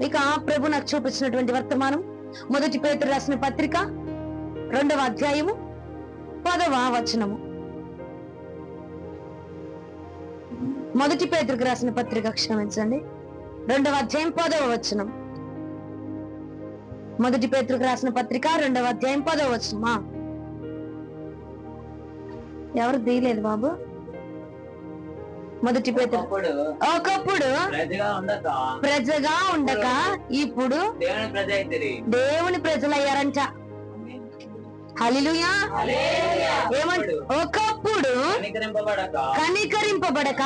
ఇక ప్రభు నాకు చూపించినటువంటి వర్తమానం మొదటి పేతురు రాసిన పత్రిక 2వ అధ్యాయము 10వ వచనము. మొదటి పేతురుకు రాసిన పత్రిక, క్షమించండి, 2వ అధ్యాయం 10వ వచనం. మొదటి పేతురుకు రాసిన పత్రిక 2వ అధ్యాయం 10వ వచనమా? ఎవరు తీయలేదు బాబు. మొదటి పేతురు, ఒకప్పుడు ప్రజగా ఉండక ఇప్పుడు దేవుని ప్రజలయ్యారంట. హల్లెలూయా. ఏమంట? ఒకప్పుడు కనికరింపబడక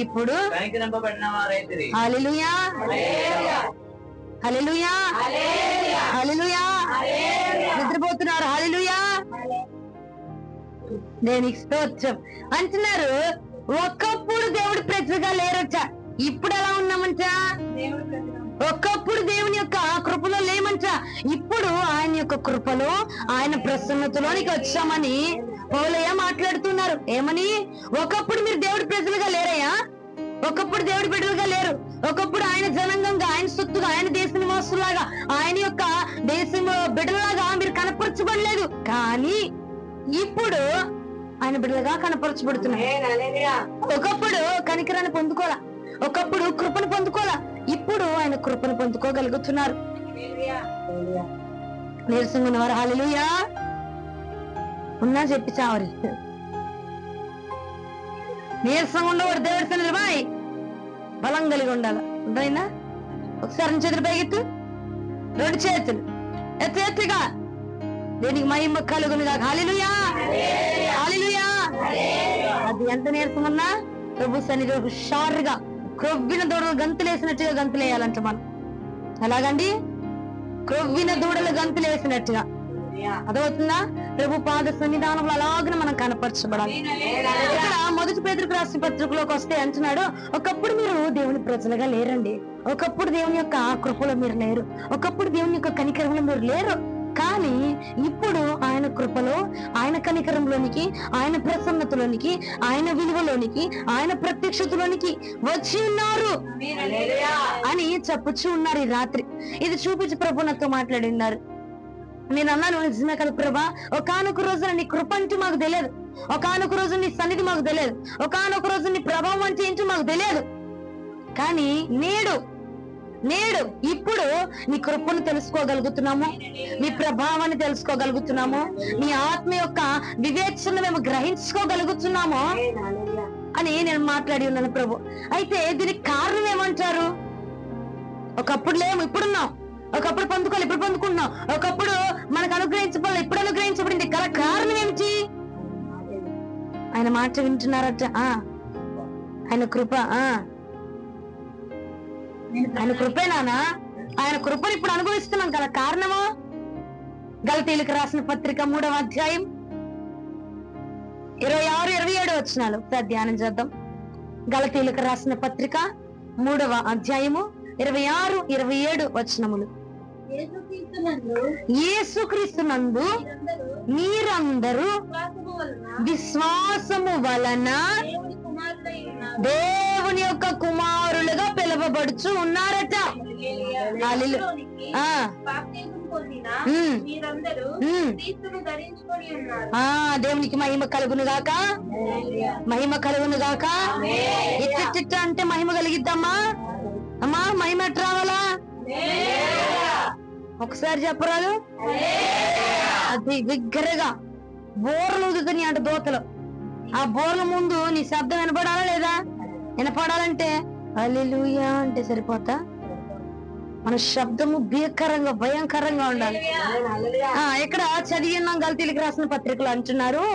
ఇప్పుడు. హల్లెలూయా, హల్లెలూయా, హల్లెలూయా. నిద్రపోతున్నారు. హల్లెలూయా, దేనికి స్తోత్రం అంటున్నారు. ఒకప్పుడు దేవుడి ప్రజగా లేరట, ఇప్పుడు ఎలా ఉన్నామంట? ఒకప్పుడు దేవుని యొక్క కృపలో లేమంట, ఇప్పుడు ఆయన యొక్క కృపలో, ఆయన ప్రసన్నతలోనికి వచ్చామని పౌలయ్య మాట్లాడుతున్నారు. ఏమని? ఒకప్పుడు మీరు దేవుడి ప్రజలుగా లేరయ్యా, ఒకప్పుడు దేవుడి బిడ్డలుగా లేరు, ఒకప్పుడు ఆయన జనాంగంగా, ఆయన సొత్తుగా, ఆయన దేశ నివాసులాగా, ఆయన యొక్క దేశం బిడ్డలాగా మీరు కనపరచబడలేదు. కానీ ఇప్పుడు ఆయన బిడ్డలుగా కనపరచబడుతున్నారు. ఒకప్పుడు కనికరాన్ని పొందుకోవాలా, ఒకప్పుడు కృపను పొందుకోవాలా, ఇప్పుడు ఆయన కృపను పొందుకోగలుగుతున్నారు. నీరసంగా ఉన్నవారు హల్లెలూయా ఉన్నా చెప్పి చావరి. నీరసంగా ఉన్నవాడు దేవుడి సన్నిధిలో బాయ్ బలం కలిగి ఉండాలి. అర్థమైందా? ఒకసారి చేతులు పైకెత్తు, 2 చేతులు ఎత్తుగా దేనికి మహిమ కలుగును గాక. హల్లెలూయా, హల్లెలూయా. అది ఎంత నీరసం ఉన్నా ప్రభు సన్నిధిలో హుషారుగా క్రొవ్విన దూడలు గంతులేసినట్టుగా గంతులేయాలంట మనం. ఎలాగండి? క్రొవ్విన దూడలు గంతులేసినట్టుగా. అదవుతుందా? ప్రభు పాద సన్నిధానంలో అలాగనే మనం కనపరచబడాలి. ఇక్కడ మొదటి పేతురుకు రాసిన పత్రికలోకి వస్తే అంటున్నాడు, ఒకప్పుడు మీరు దేవుని ప్రజలుగా లేరండి, ఒకప్పుడు దేవుని యొక్క కృపలో మీరు లేరు, ఒకప్పుడు దేవుని యొక్క కనికరంలో మీరు లేరు. కానీ ఇప్పుడు ఆయన కృపలో, ఆయన కనికరంలోనికి, ఆయన ప్రసన్నతలోనికి, ఆయన విలువలోనికి, ఆయన ప్రత్యక్షతలోనికి వచ్చి ఉన్నారు అని చెప్పుచూ ఉన్నారు ఈ రాత్రి. ఇది చూపించి ప్రభు నాతో మాట్లాడినారు. నేను అన్నాను, నిజమే కదా ప్రభా, ఒకానొక రోజున నీ కృప అంటే మాకు తెలియదు, ఒకానొక రోజు నీ సన్నిధి మాకు తెలియదు, ఒకానొక రోజు నీ ప్రభావం అంటే ఏంటో మాకు తెలియదు. కానీ నేడు ఇప్పుడు నీ కృపను తెలుసుకోగలుగుతున్నాము, నీ ప్రభావాన్ని తెలుసుకోగలుగుతున్నాము, నీ ఆత్మ యొక్క వివేచన మేము గ్రహించుకోగలుగుతున్నాము అని నేను మాట్లాడి ఉన్నాను ప్రభు. అయితే దీనికి కారణం ఏమంటారు? ఒకప్పుడు లేము, ఇప్పుడున్నాం, ఒకప్పుడు పొందుకోవాలి, ఇప్పుడు పొందుకుంటున్నాం, ఒకప్పుడు మనకు అనుగ్రహించబడాలి, ఇప్పుడు అనుగ్రహించబడింది. గల కారణం ఏమిటి? ఆయన మాట వింటున్నారట, ఆయన కృప, ఆయన కృపేనానా? ఆయన కృపను ఇప్పుడు అనుభవిస్తున్నాం. గల కారణమా? గలతీయులకు రాసిన పత్రిక 3వ అధ్యాయం 26-27 వచనాలు ధ్యానం చేద్దాం. గలతీయులకు రాసిన పత్రిక 3వ అధ్యాయము 26-27 వచనములు. యేసుక్రీస్తునందు మీరందరూ విశ్వాసము వలన దేవుని యొక్క కుమారులుగా పిలువబడుచు ఉన్నారట. దేవునికి మహిమ కలుగును గాక, మహిమ కలుగును గాక. ఇట్ట అంటే మహిమ కలిగిద్దమ్మా. అమ్మా మహిమ ఎట్ రావాలా? ఒకసారి చెప్పరాదు? అది బిగ్గరగా బోర్లు ఊదుతున్నాయి అంట దోతలు. ఆ బోర్ల ముందు నీ శబ్దం వినపడాలా లేదా? వినపడాలంటే హల్లెలూయా అంటే సరిపోతా? మన శబ్దము భీకరంగా, భయంకరంగా ఉండాలి. ఇక్కడ చదివినాం గలతీయులకు రాసిన పత్రికలు అంటున్నారు,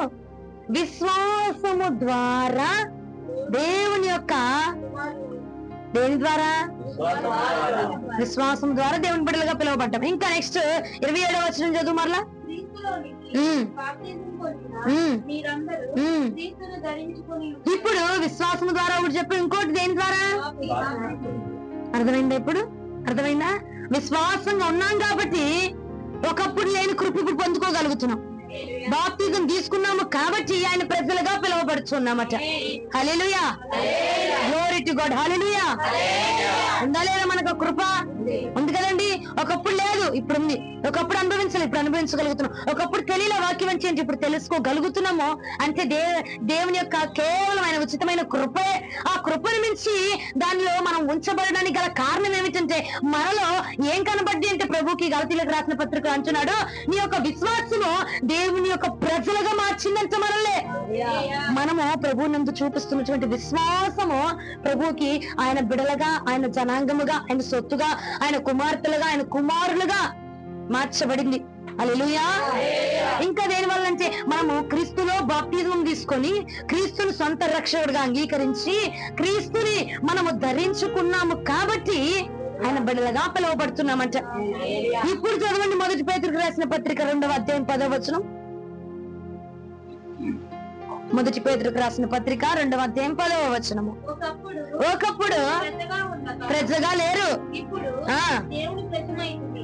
విశ్వాసము ద్వారా దేవుని యొక్క, దేని ద్వారా? విశ్వాసం ద్వారా దేవుని బిడ్డలుగా పిలువబడ్డాం. ఇంకా నెక్స్ట్ 27వ వచనం చదువు మరలా. ఇప్పుడు విశ్వాసం ద్వారా ఒకటి చెప్పు, ఇంకోటి దేని ద్వారా? అర్థమైందా? ఇప్పుడు అర్థమైందా? విశ్వాసంగా ఉన్నాం కాబట్టి ఒకప్పుడు లేని కృప ఇప్పుడు పొందుకోగలుగుతున్నాం. బాప్తిజం తీసుకున్నాము కాబట్టి ఆయన ప్రజలుగా పిలువబడుతున్నామట. హల్లెలూయా, గ్లోరీ టు గాడ్. హల్లెలూయా. ఉందా లేదా మనకు కృప? ఉంది కదండి. ఒకప్పుడు లేదు, ఇప్పుడు ఉంది. ఒకప్పుడు అనుభవించాలి, ఇప్పుడు అనుభవించగలుగుతున్నాం. ఒకప్పుడు తెలియలే వాక్యం అంటే ఇప్పుడు తెలుసుకోగలుగుతున్నాము. అంటే దేవుని యొక్క కేవలం ఆయన ఉచితమైన కృపే. ఆ కృపను మించి దానిలో మనం ఉంచబడడానికి గల కారణం ఏమిటంటే మనలో ఏం కనబడ్డి అంటే ప్రభుకి గలతీలకు రాసిన పత్రిక అంటున్నాడు, నీ యొక్క విశ్వాసము దేవుని యొక్క ప్రజలుగా మార్చిందంట మనల్ని. మనము ప్రభు నందు చూపిస్తున్నటువంటి విశ్వాసము ప్రభుకి ఆయన బిడలుగా, ఆయన జనాంగముగా, ఆయన సొత్తుగా, ఆయన కుమార్తెలుగా, ఆయన కుమారులుగా మార్చబడింది. హల్లెలూయా. ఇంకా దేని వల్ల అంటే మనము క్రీస్తులో బాప్తిజం తీసుకొని క్రీస్తుని సొంత రక్షకుడిగా అంగీకరించి క్రీస్తుని మనము ధరించుకున్నాము కాబట్టి ఆయన బిడ్డలుగా పిలువబడుతున్నామంట. ఇప్పుడు చదవండి మొదటి పేతురుకు రాసిన పత్రిక 2వ అధ్యాయం 10వ వచనం. మొదటి పేతురుకు రాసిన పత్రిక 2వ అధ్యాయం 10వ వచనము. ఒకప్పుడు ప్రజగా లేరు,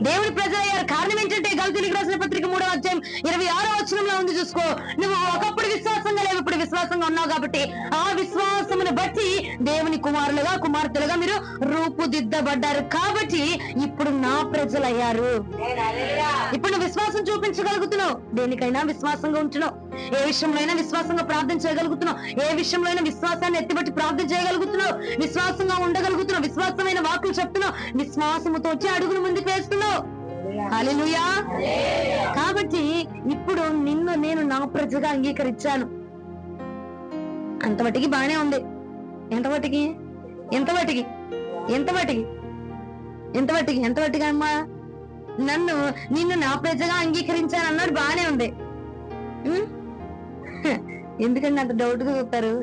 దేవుడి ప్రజలయ్యారు. కారణం ఏంటంటే గలతీలకు రాసిన పత్రిక 3వ అధ్యాయం 26వ వచనంలో ఉంది, చూసుకో. నువ్వు ఒకప్పుడు విశ్వాసంగా లేవు, ఇప్పుడు విశ్వాసంగా ఉన్నావు కాబట్టి ఆ విశ్వాసమును బట్టి దేవుని కుమారులుగా, కుమార్తెలుగా మీరు రూపుదిద్దబడ్డారు. కాబట్టి ఇప్పుడు నా ప్రజలయ్యారు. ఇప్పుడు నువ్వు విశ్వాసం చూపించగలుగుతున్నావు, దేనికైనా విశ్వాసంగా ఉంటున్నావు, ఏ విషయంలో అయినా విశ్వాసంగా ప్రార్థన చేయగలుగుతున్నావు, ఏ విషయంలో అయినా విశ్వాసాన్ని ఎత్తిబట్టి ప్రార్థన చేయగలుగుతున్నావు, విశ్వాసంగా ఉండగలుగుతున్నావు, విశ్వాసమైన వాక్కులు చెప్తున్నావు, విశ్వాసముతో వచ్చి అడుగులు ముందుకు వేస్తున్నావు. హల్లెలూయా. కాబట్టి ఇప్పుడు నేను నా ప్రజగా అంగీకరించాను. అంతవటికి బానే ఉంది. ఎంతవటికి అమ్మా? నిన్ను నా ప్రజగా అంగీకరించాను అన్నాడు, బానే ఉంది. ఎందుకంటే అంత డౌట్ గా చూస్తారు.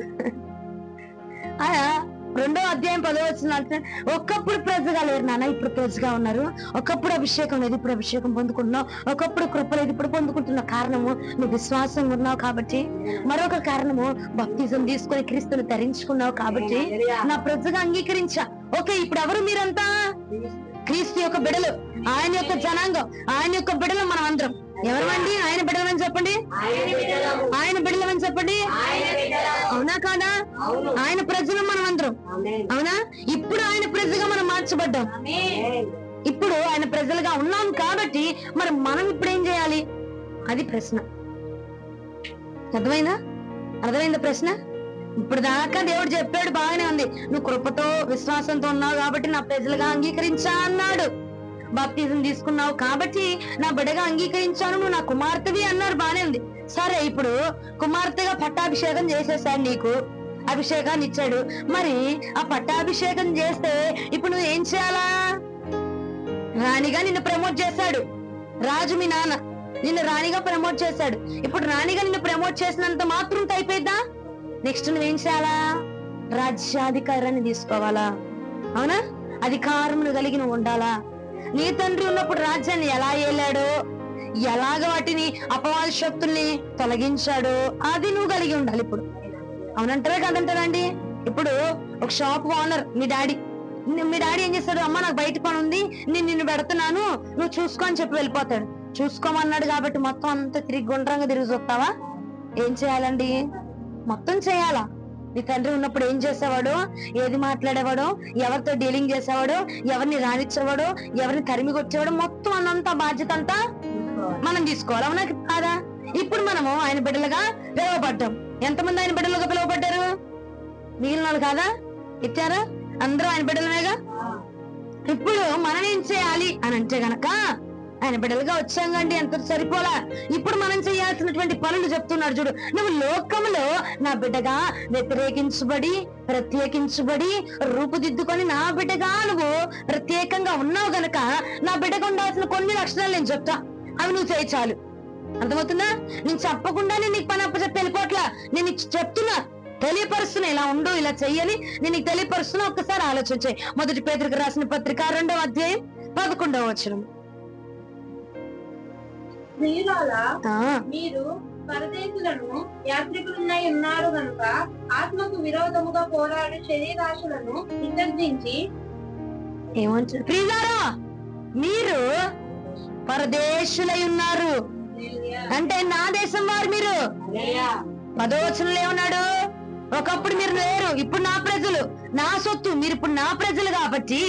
2వ అధ్యాయం 10వ వచనం, ఒకప్పుడు ప్రజగా లేరు నాన్న, ఇప్పుడు ప్రజగా ఉన్నారు. ఒకప్పుడు అభిషేకం లేదు, ఇప్పుడు అభిషేకం పొందుకుంటున్నావు. ఒకప్పుడు కృప లేదు, ఇప్పుడు పొందుకుంటున్నావు. కారణము నువ్వు విశ్వాసం ఉన్నావు కాబట్టి. మరొక కారణము బాప్తిజం తీసుకొని క్రీస్తుని ధరించుకున్నావు కాబట్టి నా ప్రజగా అంగీకరించా. ఓకే, ఇప్పుడు ఎవరు మీరంతా? క్రీస్తు యొక్క బిడలు, ఆయన యొక్క జనాంగం, ఆయన యొక్క బిడలు మనం అందరం. ఎవరమండి? ఆయన బిడ్డలమని చెప్పండి, ఆయన బిడ్డలమని చెప్పండి. అవునా కాదా? ఆయన ప్రజలు మనం అందరం, అవునా? ఇప్పుడు ఆయన ప్రజగా మనం మార్చబడ్డాం. ఇప్పుడు ఆయన ప్రజలుగా ఉన్నాం కాబట్టి మరి మనం ఇప్పుడు ఏం చేయాలి? అది ప్రశ్న. అర్థమైందా ప్రశ్న? ఇప్పుడు దాకా దేవుడు చెప్పాడు, బాగానే ఉంది. నువ్వు కృపతో విశ్వాసంతో ఉన్నావు కాబట్టి నా ప్రజలుగా అంగీకరించా అన్నాడు. బాప్తిజం తీసుకున్నావు కాబట్టి నా బిడ్డగా అంగీకరించాను, నువ్వు నా కుమార్తెవి అన్నారు, బానే ఉంది. సరే, ఇప్పుడు కుమార్తెగా పట్టాభిషేకం చేసేసాడు, నీకు అభిషేకాన్ని ఇచ్చాడు. మరి ఆ పట్టాభిషేకం చేస్తే ఇప్పుడు నువ్వు ఏం చేయాలా? రాణిగా నిన్ను ప్రమోట్ చేశాడు రాజు, మీ నాన్న నిన్ను రాణిగా ప్రమోట్ చేశాడు. ఇప్పుడు రాణిగా నిన్ను ప్రమోట్ చేసినంత మాత్రం అయిపోయిద్దా? నెక్స్ట్ నువ్వేం చేయాలా? రాజ్యాధికారాన్ని తీసుకోవాలా? అవునా? అధికారమును కలిగి నువ్వు ఉండాలా? నీ తండ్రి ఉన్నప్పుడు రాజ్యాన్ని ఎలా ఏలాడో, ఎలాగ వాటిని అపవాద శక్తుల్ని తొలగించాడో అది నువ్వు కలిగి ఉండాలి ఇప్పుడు. అవునంటారా కాదంటారా అండి? ఇప్పుడు ఒక షాప్ ఓనర్ మీ డాడీ ఏం చేస్తాడు? అమ్మ నాకు బయట పని ఉంది, నేను నిన్ను పెడుతున్నాను, నువ్వు చూసుకో అని చెప్పి వెళ్ళిపోతాడు. చూసుకోమన్నాడు కాబట్టి మొత్తం అంతా తిరిగి గుండ్రంగా తిరిగి చూస్తావా? ఏం చేయాలండి? మొత్తం చేయాలా? నీ తండ్రి ఉన్నప్పుడు ఏం చేసేవాడు, ఏది మాట్లాడేవాడు, ఎవరితో డీలింగ్ చేసేవాడు, ఎవరిని రానిచ్చేవాడు, ఎవరిని తరిమి కొట్టేవాడు, మొత్తం అన్నంతా బాధ్యత అంతా మనం తీసుకోవాలి. అవునా కాదా? ఇప్పుడు మనము ఆయన బిడ్డలుగా పిలువబడ్డాం. ఎంతమంది ఆయన బిడ్డలుగా పిలువబడ్డారు? మిగిలిన వాళ్ళు కాదా? ఇచ్చారా? అందరూ ఆయన బిడ్డలమేగా. ఇప్పుడు మనం ఏం చేయాలి అని అంటే గనక ఆయన బిడ్డలుగా వచ్చాం కండి, ఎంత సరిపోలా. ఇప్పుడు మనం చేయాల్సినటువంటి పనులు చెప్తున్నాడు చూడు. నువ్వు లోకములో నా బిడ్డగా వ్యతిరేకించబడి ప్రత్యేకించబడి రూపుదిద్దుకొని నా బిడ్డగా నువ్వు ప్రత్యేకంగా ఉన్నావు గనక నా బిడ్డగా ఉండాల్సిన కొన్ని లక్షణాలు నేను చెప్తా, అవి నువ్వు చేయి చాలు. అర్థమవుతుందా? నేను చెప్పకుండానే నీకు పని అప్పచెప్పి వెళ్ళిపోట్లా, నేను చెప్తున్నా, తెలియపరుస్తున్నా, ఇలా ఉండు, ఇలా చెయ్యని నేను నీకు తెలియపరుస్తున్నా. ఒక్కసారి ఆలోచించే. మొదటి పేతురుకు రాసిన పత్రిక 2వ అధ్యాయం 11వ వచనం. మీరు పరదేశులను యాత్రికులై ఉన్నారు గనుక ఆత్మకు విరోధముగా పోరాడు శరీరాశులను విసర్జించి ఏమంటారు? ప్రియులారా, మీరు పరదేశులై ఉన్నారు, అంటే నా దేశం వారు మీరు. 10వ వచనంలో ఏమన్నాడు? ఒకప్పుడు మీరు లేరు, ఇప్పుడు నా ప్రజలు, నా సొత్తు, మీరు ఇప్పుడు నా ప్రజలు కాబట్టి.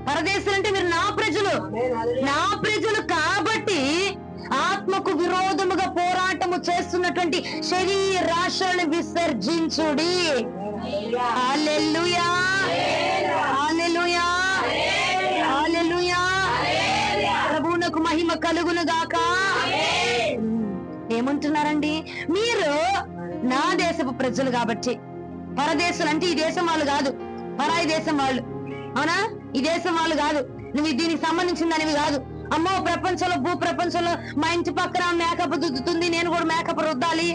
పరదేశులు అంటే మీరు నా ప్రజలు, నా ప్రజలు కాబట్టి ఆత్మకు విరోధముగా పోరాటము చేస్తున్నటువంటి శరీరాశలను విసర్జించుడి. హల్లెలూయా, హల్లెలూయా, హల్లెలూయా. ప్రభువునకు మహిమ కలుగును గాక. ఏమంటున్నారండి? మీరు నా దేశపు ప్రజలు కాబట్టి. పరదేశులు అంటే ఈ దేశం వాళ్ళు కాదు, పరాయి దేశం వాళ్ళు. అవునా? ఈ దేశం వాళ్ళు కాదు, నువ్వు దీనికి సంబంధించిందనివి కాదు. అమ్మో, ప్రపంచంలో భూ ప్రపంచంలో మా ఇంటి పక్కన మేకప్ రుద్దుతుంది, నేను కూడా మేకప్ రుద్దాలి.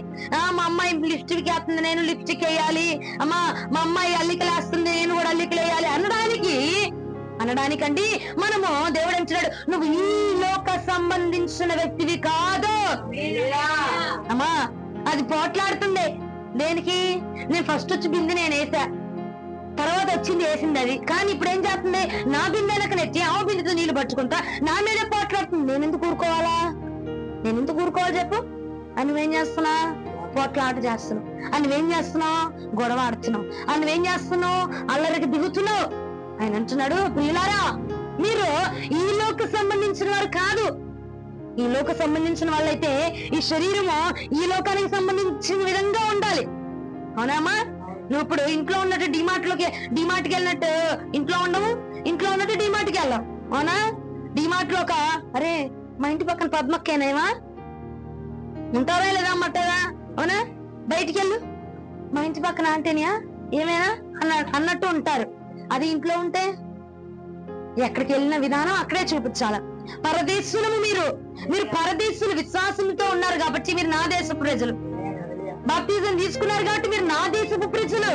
మా అమ్మాయి లిప్స్టిక్ వేస్తుంది, నేను లిప్స్టిక్ వేయాలి. అమ్మా, మా అమ్మాయి అల్లికలు వేస్తుంది, నేను కూడా అల్లికలు వేయాలి అనడానికండి మనము దేవుడు అంటున్నాడు, నువ్వు ఈ లోక సంబంధించిన వ్యక్తివి కాదు. అమ్మా, అది పోట్లాడుతుంది. దేనికి? నేను ఫస్ట్ వచ్చి బిందె నేను వేసా, తర్వాత వచ్చింది వేసింది అది. కానీ ఇప్పుడు ఏం చేస్తుంది? నా బిందె వెనక నెట్టి ఆ బిందెతో నీళ్లు పట్టుకుంటా నా మీద పోట్లాడుతుంది. నేను ఎందుకు ఊరుకోవాలి చెప్పు? అని నువ్వేం చేస్తున్నా? పోట్లాట చేస్తున్నావు. అని నువ్వేం చేస్తున్నావు? గొడవ ఆడుతున్నావు. అని నువ్వేం చేస్తున్నావు? అల్లరికి దిగుతున్నావు. ఆయన అంటున్నాడు, ప్రియులారా, మీరు ఈ లోక సంబంధించిన వారు కాదు. ఈ లోక సంబంధించిన వాళ్ళైతే ఈ శరీరము ఈ లోకానికి సంబంధించిన విధంగా ఉండాలి. అవునామా? నువ్వు ఇప్పుడు ఇంట్లో ఉన్నట్టు డిమార్ట్కి వెళ్ళినట్టు ఇంట్లో ఉండవు, ఇంట్లో ఉన్నట్టు డిమార్ట్కి వెళ్ళాం. అవునా? డిమార్ట్ లో అరే మా ఇంటి పక్కన పద్మక్కేనేమా ఉంటావా లేదా అమ్మటారా? అవునా? బయటికి వెళ్ళు, మా ఇంటి పక్కన అంటేనియా ఏమైనా అన్నట్టు ఉంటారు. అది ఇంట్లో ఉంటే ఎక్కడికి వెళ్ళిన విధానం అక్కడే చూపించాల. పరదేశులము మీరు పరదేశులు విశ్వాసంతో ఉన్నారు కాబట్టి మీరు నా దేశపు ప్రజలు. బాప్తిజం తీసుకున్నారు కాబట్టి మీరు నా దేశపు ప్రజలు.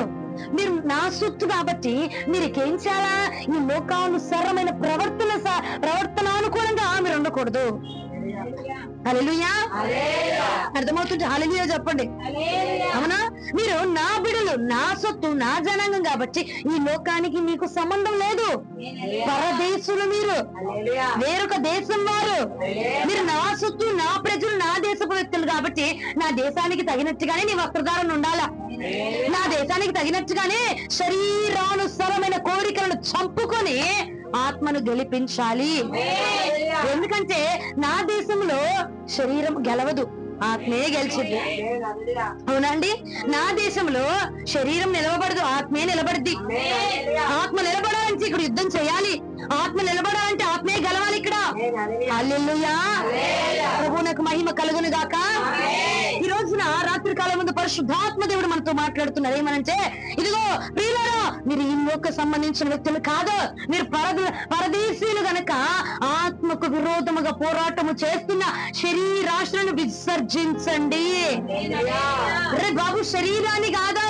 మీరు నా సొత్తు కాబట్టి మీరు ఏం చేయాలా? ఈ లోకానుసారమైన ప్రవర్తనానుకూలంగా మీరు ఉండకూడదు. హల్లెలూయా, అర్థమవుతుంది? హల్లెలూయా చెప్పండి. అవునా? మీరు నా బిడ్డలు, నా సొత్తు, నా జనాంగం కాబట్టి ఈ లోకానికి మీకు సంబంధం లేదు. పరదేశులు మీరు, వేరొక దేశం వారు. మీరు నా సొత్తు, నా ప్రజలు, నా దేశపు వ్యక్తులు కాబట్టి నా దేశానికి తగినట్టుగానే నీ వస్త్రధారణ ఉండాలా. నా దేశానికి తగినట్టుగానే శరీరానుసారమైన కోరికలను చంపుకొని ఆత్మను గెలిపించాలి. ఎందుకంటే నా దేశంలో శరీరం గెలవదు, ఆత్మే గెలిచింది. అవునండి? నా దేశంలో శరీరం నిలవబడదు, ఆత్మే నిలబడుద్ది. ఆత్మ నిలబడాలంటే ఇక్కడ యుద్ధం చేయాలి. ఆత్మ నిలబడాలంటే ఆత్మే గెలవాలి ఇక్కడ. హల్లెలూయా, ప్రభువునకు మహిమ కలుగును గాక. ఈ రోజున రాత్రి కాలం ముందు పరిశుద్ధాత్మ దేవుడు మనతో మాట్లాడుతున్నారు. ఏమనంటే, ఇదిగో ప్రియులారా, మీరు ఈ లోక సంబంధించిన వ్యక్తులు కాదు, మీరు పరదేశీయులు గనక ఆత్మకు విరోధముగా పోరాటము చేస్తున్న శరీరాశలను విసర్జించండి. అరే బాబు, శరీరాన్ని కాదు,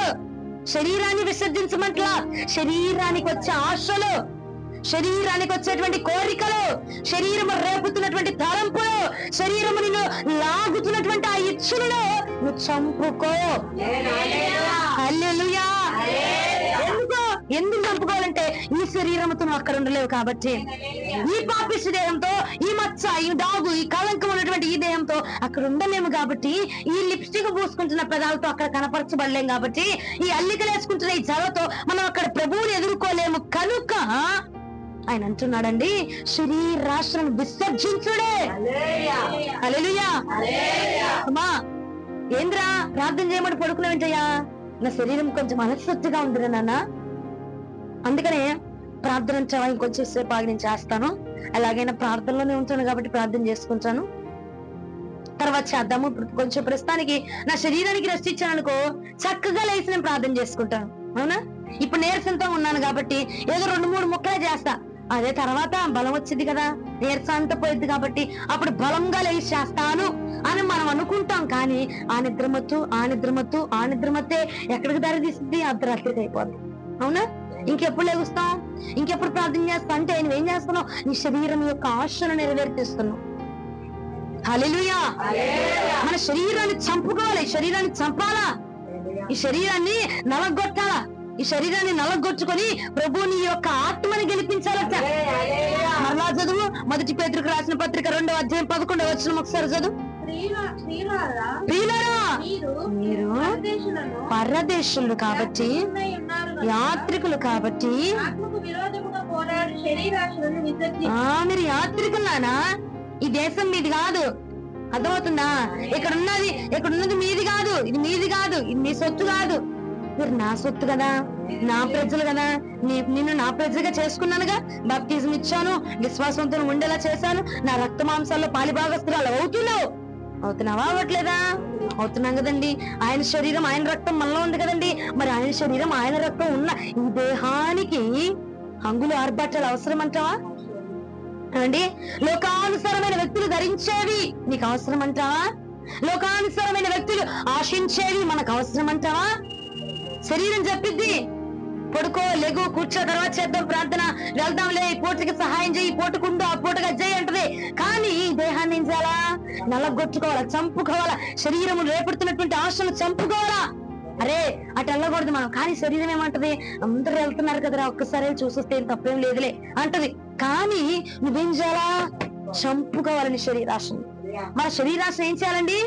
శరీరాన్ని విసర్జించమంటలా. శరీరానికి వచ్చే ఆశలు, శరీరానికి వచ్చేటువంటి కోరికలు, శరీరము రేపుతున్నటువంటి తలంపులు, శరీరము నిన్ను లాగుతున్నటువంటి ఆ ఇచ్చులను నువ్వు చంపుకో. హల్లెలూయా. ఎందుకు చంపుకోవాలంటే ఈ శరీరంతో నువ్వు అక్కడ ఉండలేవు కాబట్టి. ఈ పాపిష్టి దేహంతో, ఈ మచ్చ, ఈ డాగు, ఈ కళంకం ఉన్నటువంటి ఈ దేహంతో అక్కడ ఉండలేము కాబట్టి, ఈ లిప్స్టిక్ పూసుకుంటున్న పెదాలతో అక్కడ కనపరచబడలేం కాబట్టి, ఈ అల్లికలు వేసుకుంటున్న ఈ జలతో మనం అక్కడ ప్రభువుని ఎదుర్కోలేము కనుక ఆయన అంటున్నాడండి, శరీరాశలను విసర్జించుడే. హల్లెలూయా. అమ్మా, ఏంద్రా ప్రార్థన చేయమని పడుకున్నావేంటయ్యా? నా శరీరం కొంచెం అలసత్తుగా ఉందిరా నాన్న, అందుకనే ప్రార్థన ఇంకొంచెం సేపు ఆగి నేను చేస్తాను. అలాగైనా ప్రార్థనలోనే ఉంటాను కాబట్టి ప్రార్థన చేసుకుంటాను, తర్వాత చేద్దాము. కొంచెం ప్రస్తుతానికి నా శరీరానికి రెస్ట్ ఇచ్చాను అనుకో, చక్కగా లేచి నేను ప్రార్థన చేసుకుంటాను. అవునా? ఇప్పుడు నీరసంతో ఉన్నాను కాబట్టి ఏదో 2-3 ముక్కలే చేస్తా. అదే తర్వాత బలం వచ్చింది కదా, నీరసం అంతా పోయింది కాబట్టి అప్పుడు బలంగా లేచి చేస్తాను అని మనం అనుకుంటాం. కానీ ఆ నిద్రమత్తే ఎక్కడికి దారి తీస్తుంది? అర్ధరాత్రికి అయిపోద్ది. అవునా? ఇంకెప్పుడు లేగుస్తాం, ఇంకెప్పుడు ప్రార్థన చేస్తా అంటే నువ్వేం చేస్తున్నావు? నీ శరీరం యొక్క ఆశను నెరవేర్తిస్తున్నావు. హల్లెలూయా. మన శరీరాన్ని చంపుకోవాలి, శరీరాన్ని చంపాలా, ఈ శరీరాన్ని నలగొట్టాలా. ఈ శరీరాన్ని నలగొట్టుకొని ప్రభువుని యొక్క ఆత్మని గెలిపించాలట. మరలా చదువు, మొదటి పేతురుకు రాసిన పత్రిక 2వ అధ్యాయం 11వ వచనం ఒకసారి చదువు. ప్రియులారా, మీరు పరదేశులు కాబట్టి, యాత్రికులు కాబట్టి, మీరు యాత్రికులానా? ఈ దేశం మీది కాదు, అర్థమవుతుందా? ఇక్కడ ఉన్నది మీది కాదు, ఇది మీది కాదు, ఇది మీ సొత్తు కాదు. మీరు నా సొత్తు కదా, నా ప్రజలు కదా, నిన్ను నా ప్రజలుగా చేసుకున్నానుగా, బాప్తిజం ఇచ్చాను, విశ్వాసంతో ఉండేలా చేశాను, నా రక్త మాంసాల్లో పాలిభాగస్తురాలు అవుతున్నావా? అవ్వట్లేదా? అవుతున్నాం కదండి. ఆయన శరీరం ఆయన రక్తం మనలో ఉంది కదండి. మరి ఆయన శరీరం ఆయన రక్తం ఉన్న ఈ దేహానికి హంగులు ఆర్భాటాలు అవసరం అంటావా అండి? లోకానుసారమైన వ్యక్తులు ధరించేవి నీకు అవసరం అంటావా? లోకానుసారమైన వ్యక్తులు ఆశించేవి మనకు అవసరం అంటావా? శరీరం చెప్పిద్ది, పడుకో, లెగు, కూర్చో, తర్వాత చేద్దాం ప్రార్థన, వెళ్దాంలే, ఈ పూటకి సహాయం చేయి, ఈ పూటకుండు, ఆ పూటగా చేయి అంటది. కానీ దేహాన్ని ఏం చేయాలా? నలగొట్టుకోవాలా, చంపుకోవాలా, శరీరము రేపడుతున్నటువంటి ఆశలు చంపుకోవాలా. అరే అటు వెళ్ళకూడదు మనం. కానీ శరీరం ఏమంటది? అందరూ వెళ్తున్నారు కదరా, ఒక్కసారి చూసొస్తే తప్పేం లేదులే అంటది. కానీ నువ్వేం చేయాలా? చంపుకోవాలని శరీరాశని. మన శరీరాశని ఏం చేయాలండి?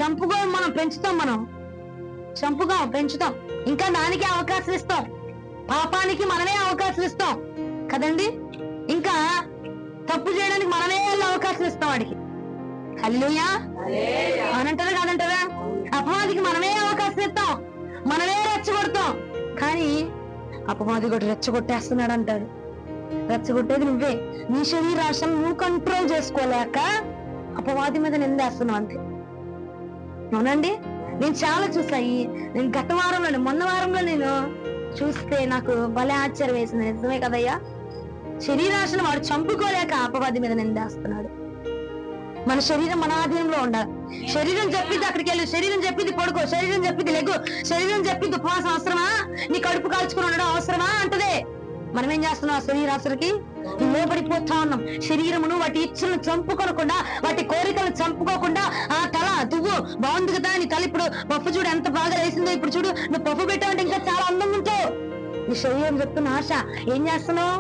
చంపుకోవాలి. మనం పెంచుతాం, పెంచుతాం, ఇంకా దానికి అవకాశం ఇస్తాం, పాపానికి మనమే అవకాశం ఇస్తాం కదండి. ఇంకా తప్పు చేయడానికి మనమే అవకాశం ఇస్తాం వాడికి. హల్లెలూయా అనంటారా కాదంటారా? అపవాదికి మనమే అవకాశం ఇస్తాం, మనమే రెచ్చగొడతాం. కానీ అపవాది కూడా రెచ్చగొట్టేస్తున్నాడు అంటాడు. రెచ్చగొట్టేది నువ్వే. నీ శరీరాశను నువ్వు కంట్రోల్ చేసుకోలేక అపవాది మీద నిందేస్తున్నావు అంతే. అవునండి, నేను చాలా చూసాయి. నేను గత వారంలో, మొన్న వారంలో నేను చూస్తే నాకు భలే ఆశ్చర్యం వేసింది. నిజమే కదయ్యా, శరీరాశను వాడు చంపుకోలేక అపవాది మీద నిందేస్తున్నాడు. మన శరీరం మన ఆధీనంలో ఉండాలి. శరీరం చెప్పింది అక్కడికి వెళ్ళు, శరీరం చెప్పింది పడుకో, శరీరం చెప్పింది లెగ్గు, శరీరం చెప్పింది ఉపవాసం అవసరమా, నీ కడుపు కాల్చుకుని ఉండడం అవసరమా అంటదే. మనం ఏం చేస్తున్నాం? ఆ శరీరాశలకి లోబడిపోతా ఉన్నాం. శరీరమును వాటి ఇచ్చలను చంపుకోకుండా, వాటి కోరికలను చంపుకోకుండా, ఆ తల దువ్వు బాగుంది కదా, నీ తల ఇప్పుడు పప్పు చూడు ఎంత బాగా వేసిందో, ఇప్పుడు చూడు నువ్వు పప్పు పెట్టావంటే ఇంకా చాలా అందంగా ఉంటావు. నీ శరీరం చెప్తున్న ఆశ ఏం చేస్తున్నావు?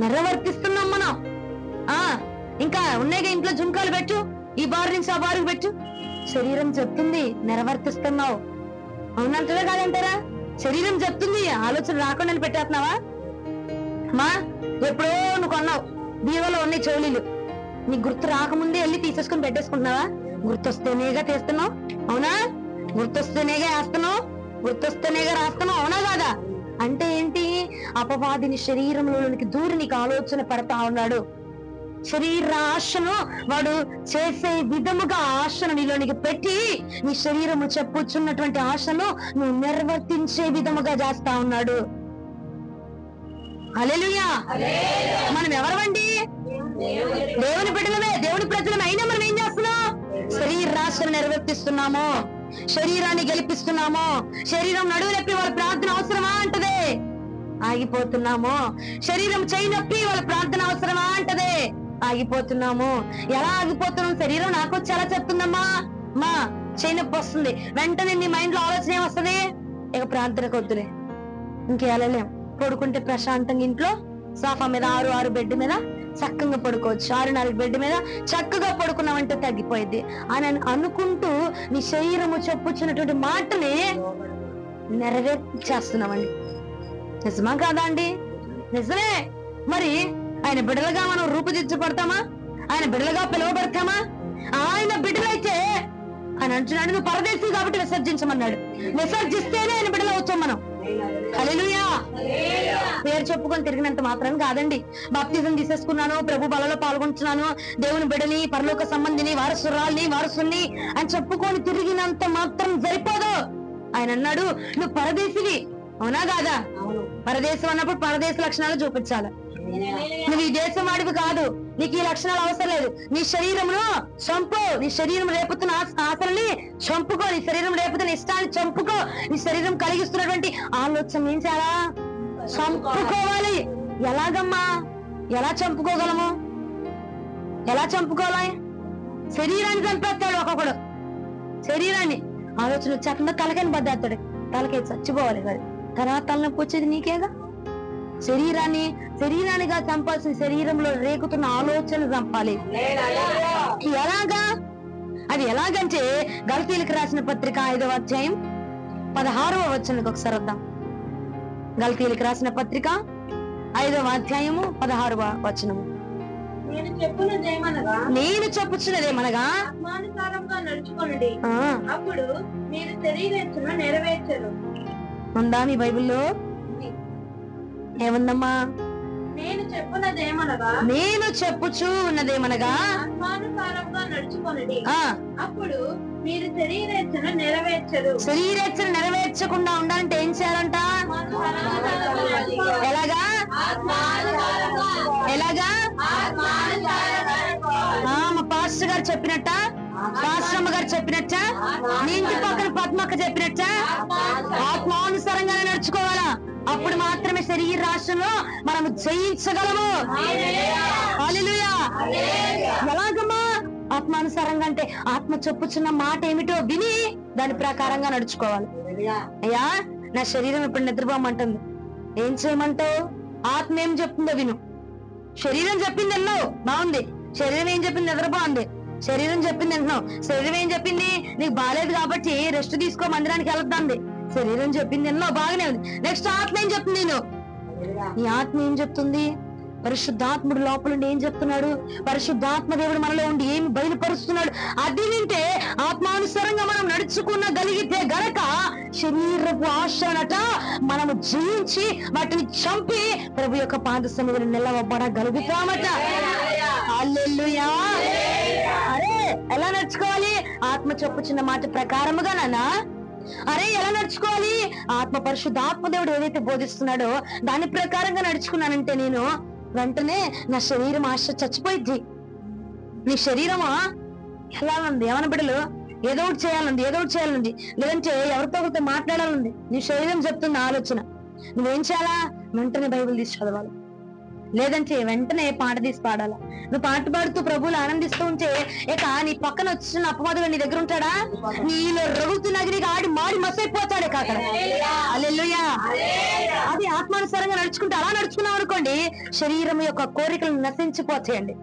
నెర్రవర్తిస్తున్నాం మనం. ఇంకా ఉన్నాయిగా ఇంట్లో జుంకాలు పెట్టు, ఈ బారు నుంచి ఆ బారుకు పెట్టు. శరీరం చెప్తుంది నెరవర్తిస్తున్నావు. అవునంటారా కాదంటారా? శరీరం చెప్తుంది, ఆలోచన రాకుండా పెట్టేస్తున్నావా? మా ఎప్పుడో నువ్వు కొన్నావు, బీవలో ఉన్నాయి చెవులీలు, నీ గుర్తు రాకముందే వెళ్ళి తీసేసుకుని పెట్టేసుకుంటున్నావా? గుర్తొస్తేనేగా తీస్తున్నావు, అవునా? గుర్తొస్తేనేగా వేస్తున్నావు, గుర్తొస్తేనేగా రాస్తున్నావు, అవునా కాదా? అంటే ఏంటి? అపవాదిని శరీరంలోనికి దూరి నీకు ఆలోచన పడతా ఉన్నాడు. శరీర ఆశను వాడు చేసే విధముగా ఆశను నీలోనికి పెట్టి నీ శరీరము చెప్పుచున్నటువంటి ఆశను నువ్వు నిర్వర్తించే విధముగా చేస్తా ఉన్నాడు. హల్లెలూయా. మనం ఎవరమండి? దేవుని బిడ్డలమే, దేవుని ప్రజలమే. అయినా మనం ఏం చేస్తున్నాం? శరీరాశను నిర్వర్తిస్తున్నాము, శరీరాన్ని గెలిపిస్తున్నాము. శరీరం నడువునొప్పి వాళ్ళ ప్రార్థన అవసరమా అంటదే, ఆగిపోతున్నాము. శరీరం చేయి నొప్పి వాళ్ళ ప్రార్థన అవసరమా అంటదే, ఆగిపోతున్నాము. ఎలా ఆగిపోతున్నాం? శరీరం నాకు వచ్చి ఎలా చెప్తుందమ్మా, మా చేయి నొప్పి వస్తుంది, వెంటనే నీ మైండ్ లో ఆలోచన ఏమొస్తుంది? ఇక ప్రార్థనకు వద్దులే, ఇంకెళ్ళలేం, పడుకుంటే ప్రశాంతంగా ఇంట్లో సోఫా మీద 6 బెడ్ మీద చక్కగా పడుకోవచ్చు, 6 బెడ్ మీద చక్కగా పడుకున్నామంటే తగ్గిపోయింది అని అనుకుంటూ నీ శరీరము చెప్పుచున్నటువంటి మాటని నెరవేర్చేస్తున్నామండి. నిజమా కాదా అండి? నిజమే. మరి ఆయన బిడ్డలుగా మనం రూపుదిద్దబడతామా? ఆయన బిడ్డలుగా పిలువబడతామా? ఆయన బిడ్డలైతే ఆయన అంటున్నాడు, నువ్వు పరదేశి కాబట్టి విసర్జించమన్నాడు. విసర్జిస్తేనే ఆయన బిడ్డలు అవుతాం మనం. హల్లెలూయా. పేరు చెప్పుకొని తిరిగినంత మాత్రం కాదండి. బాప్తిజం తీసేసుకున్నాను, ప్రభు బలలో పాల్గొంటున్నాను, దేవుని బిడ్డని, పరలోక సంబంధిని, వారసుని అని చెప్పుకొని తిరిగినంత మాత్రం సరిపోదు. ఆయన అన్నాడు, నువ్వు పరదేశివి, అవునా కాదా? పరదేశం అన్నప్పుడు పరదేశ లక్షణాలు చూపించాలి. నువ్వు ఈ దేశం వాడివి కాదు, నీకు ఈ లక్షణాలు అవసరం లేదు. నీ శరీరమును చంపు, నీ శరీరం రేపుతున్న ఆశల్ని చంపుకో, నీ శరీరం రేపుతున్న ఇష్టాన్ని చంపుకో. నీ శరీరం కలిగిస్తున్నటువంటి ఆలోచన ఏం చేయాలా? చంపుకోవాలి. ఎలాగమ్మా? ఎలా చంపుకోగలము? ఎలా చంపుకోవాలి? శరీరాన్ని చంపేస్తాడు ఒక్కొక్కడు. శరీరాన్ని ఆలోచన వచ్చాక తలకని బద్దేస్తాడు, తలకే చచ్చిపోవాలి. కదా తర్వాత తలనొప్పి వచ్చేది నీకేగా. శరీరానిగా చంపాల్సిన శరీరంలో రేగుతున్న ఆలోచన చంపాలి. ఎలాగా? అది ఎలాగంటే గలతీయులకు రాసిన పత్రిక 5వ అధ్యాయం 16వ వచనానికి ఒకసారి వద్దాం. గలతీయులకు రాసిన పత్రిక 5వ అధ్యాయము 16వ వచనము. నేను చెప్పుచున్నదేమనగా ఆత్మానుసారంగా నడుచుకొనుడి, అప్పుడు మీరు శరీరేచ్ఛను నెరవేర్చరు. ఉందా మీ బైబిల్లో? ఏముందమ్మా? నేను చెప్పుచూ ఉన్నదేమనగా ఆత్మానుసారంగా నడుచుకొనుడి, అప్పుడు మీరు శరీరేచ్ఛను నెరవేర్చరు. శరీరేచ్ఛను నెరవేర్చకుండా ఉండాలంటే ఏం చేయాలంట? ఎలాగా? మా పాస్టర్ గారు చెప్పినట్ట, పాస్టమ్మ గారు చెప్పినట్ట, మీ ఇంటి పక్కన పద్మక్క చెప్పినట్ట ఆత్మానుసారంగానే నడుచుకోవాలా. అప్పుడు మాత్రమే శరీర రాష్ట్రంలో మనము జయించగలము. హల్లెలూయా. ఎలాగమ్మా? ఆత్మానుసారంగా అంటే ఆత్మ చెప్పుచున్న మాట ఏమిటో విని దాని ప్రకారంగా నడుచుకోవాలి. అయ్యా, నా శరీరం ఇప్పుడు నిద్రపోమంటుంది, ఏం చేయమంటావు? ఆత్మ ఏం చెప్తుందో విను. శరీరం చెప్పింది ఎన్నో బాగుంది, శరీరం ఏం చెప్పింది నిద్రపోంది, శరీరం చెప్పింది అంటున్నావు. శరీరం ఏం చెప్పింది? నీకు బాగాలేదు కాబట్టి రెస్ట్ తీసుకో, మందిరానికి వెళ్తాంది. శరీరం చెప్పింది ఎన్నో బాగానే ఉంది. నెక్స్ట్ ఆత్మ ఏం చెప్తుంది? నీ ఆత్మ ఏం చెప్తుంది? పరిశుద్ధాత్ముడు లోపల ఉండి ఏం చెప్తున్నాడు? పరిశుద్ధాత్మ దేవుడు మనలో ఉండి ఏమి బయలుపరుస్తున్నాడు? అది వింటే ఆత్మానుసారంగా మనం నడుచుకునగలిగితే గనక శరీరపు ఆశనట మనము జయించి వాటిని చంపి ప్రభు యొక్క పాద సన్నిధిలో నిలవబడగలుగుతామట. హల్లెలూయా. అరే, ఎలా నడుచుకోవాలి? ఆత్మ చెప్పుచున్న మాట ప్రకారముగా నాన్న. అరే, ఎలా నడుచుకోవాలి? ఆత్మ పరిశుద్ధాత్మ దేవుడు ఏదైతే బోధిస్తున్నాడో దాని ప్రకారంగా నడుచుకున్నానంటే నేను వెంటనే నా శరీరం ఆశ చచ్చిపోయిద్ది. నీ శరీరమా వెళ్ళాలంది, ఏమన్నా బిడ్డలు ఏదో ఒకటి చేయాలంది, లేదంటే ఎవరితో ఒకరితో మాట్లాడాలంది. నీ శరీరం చెప్తున్న ఆలోచన. నువ్వేం చేయాలా? వెంటనే బైబిల్ తీసి చదవాలి, లేదంటే వెంటనే పాట తీసి పాడాలా. నువ్వు పాట పాడుతూ ప్రభువులు ఆనందిస్తూ ఉంటే ఇక నీ పక్కన వచ్చిన అపవాదుడు నీ దగ్గర ఉంటాడా? నీలో రగుతున్న అగ్నికి ఆడి మాడి మసైపోతాడే కాకడ. హల్లెలూయా. అది ఆత్మానుసారంగా నడుచుకుంటే, అలా నడుచుకున్నాం అనుకోండి శరీరం యొక్క కోరికలు నశించిపోతాయండి.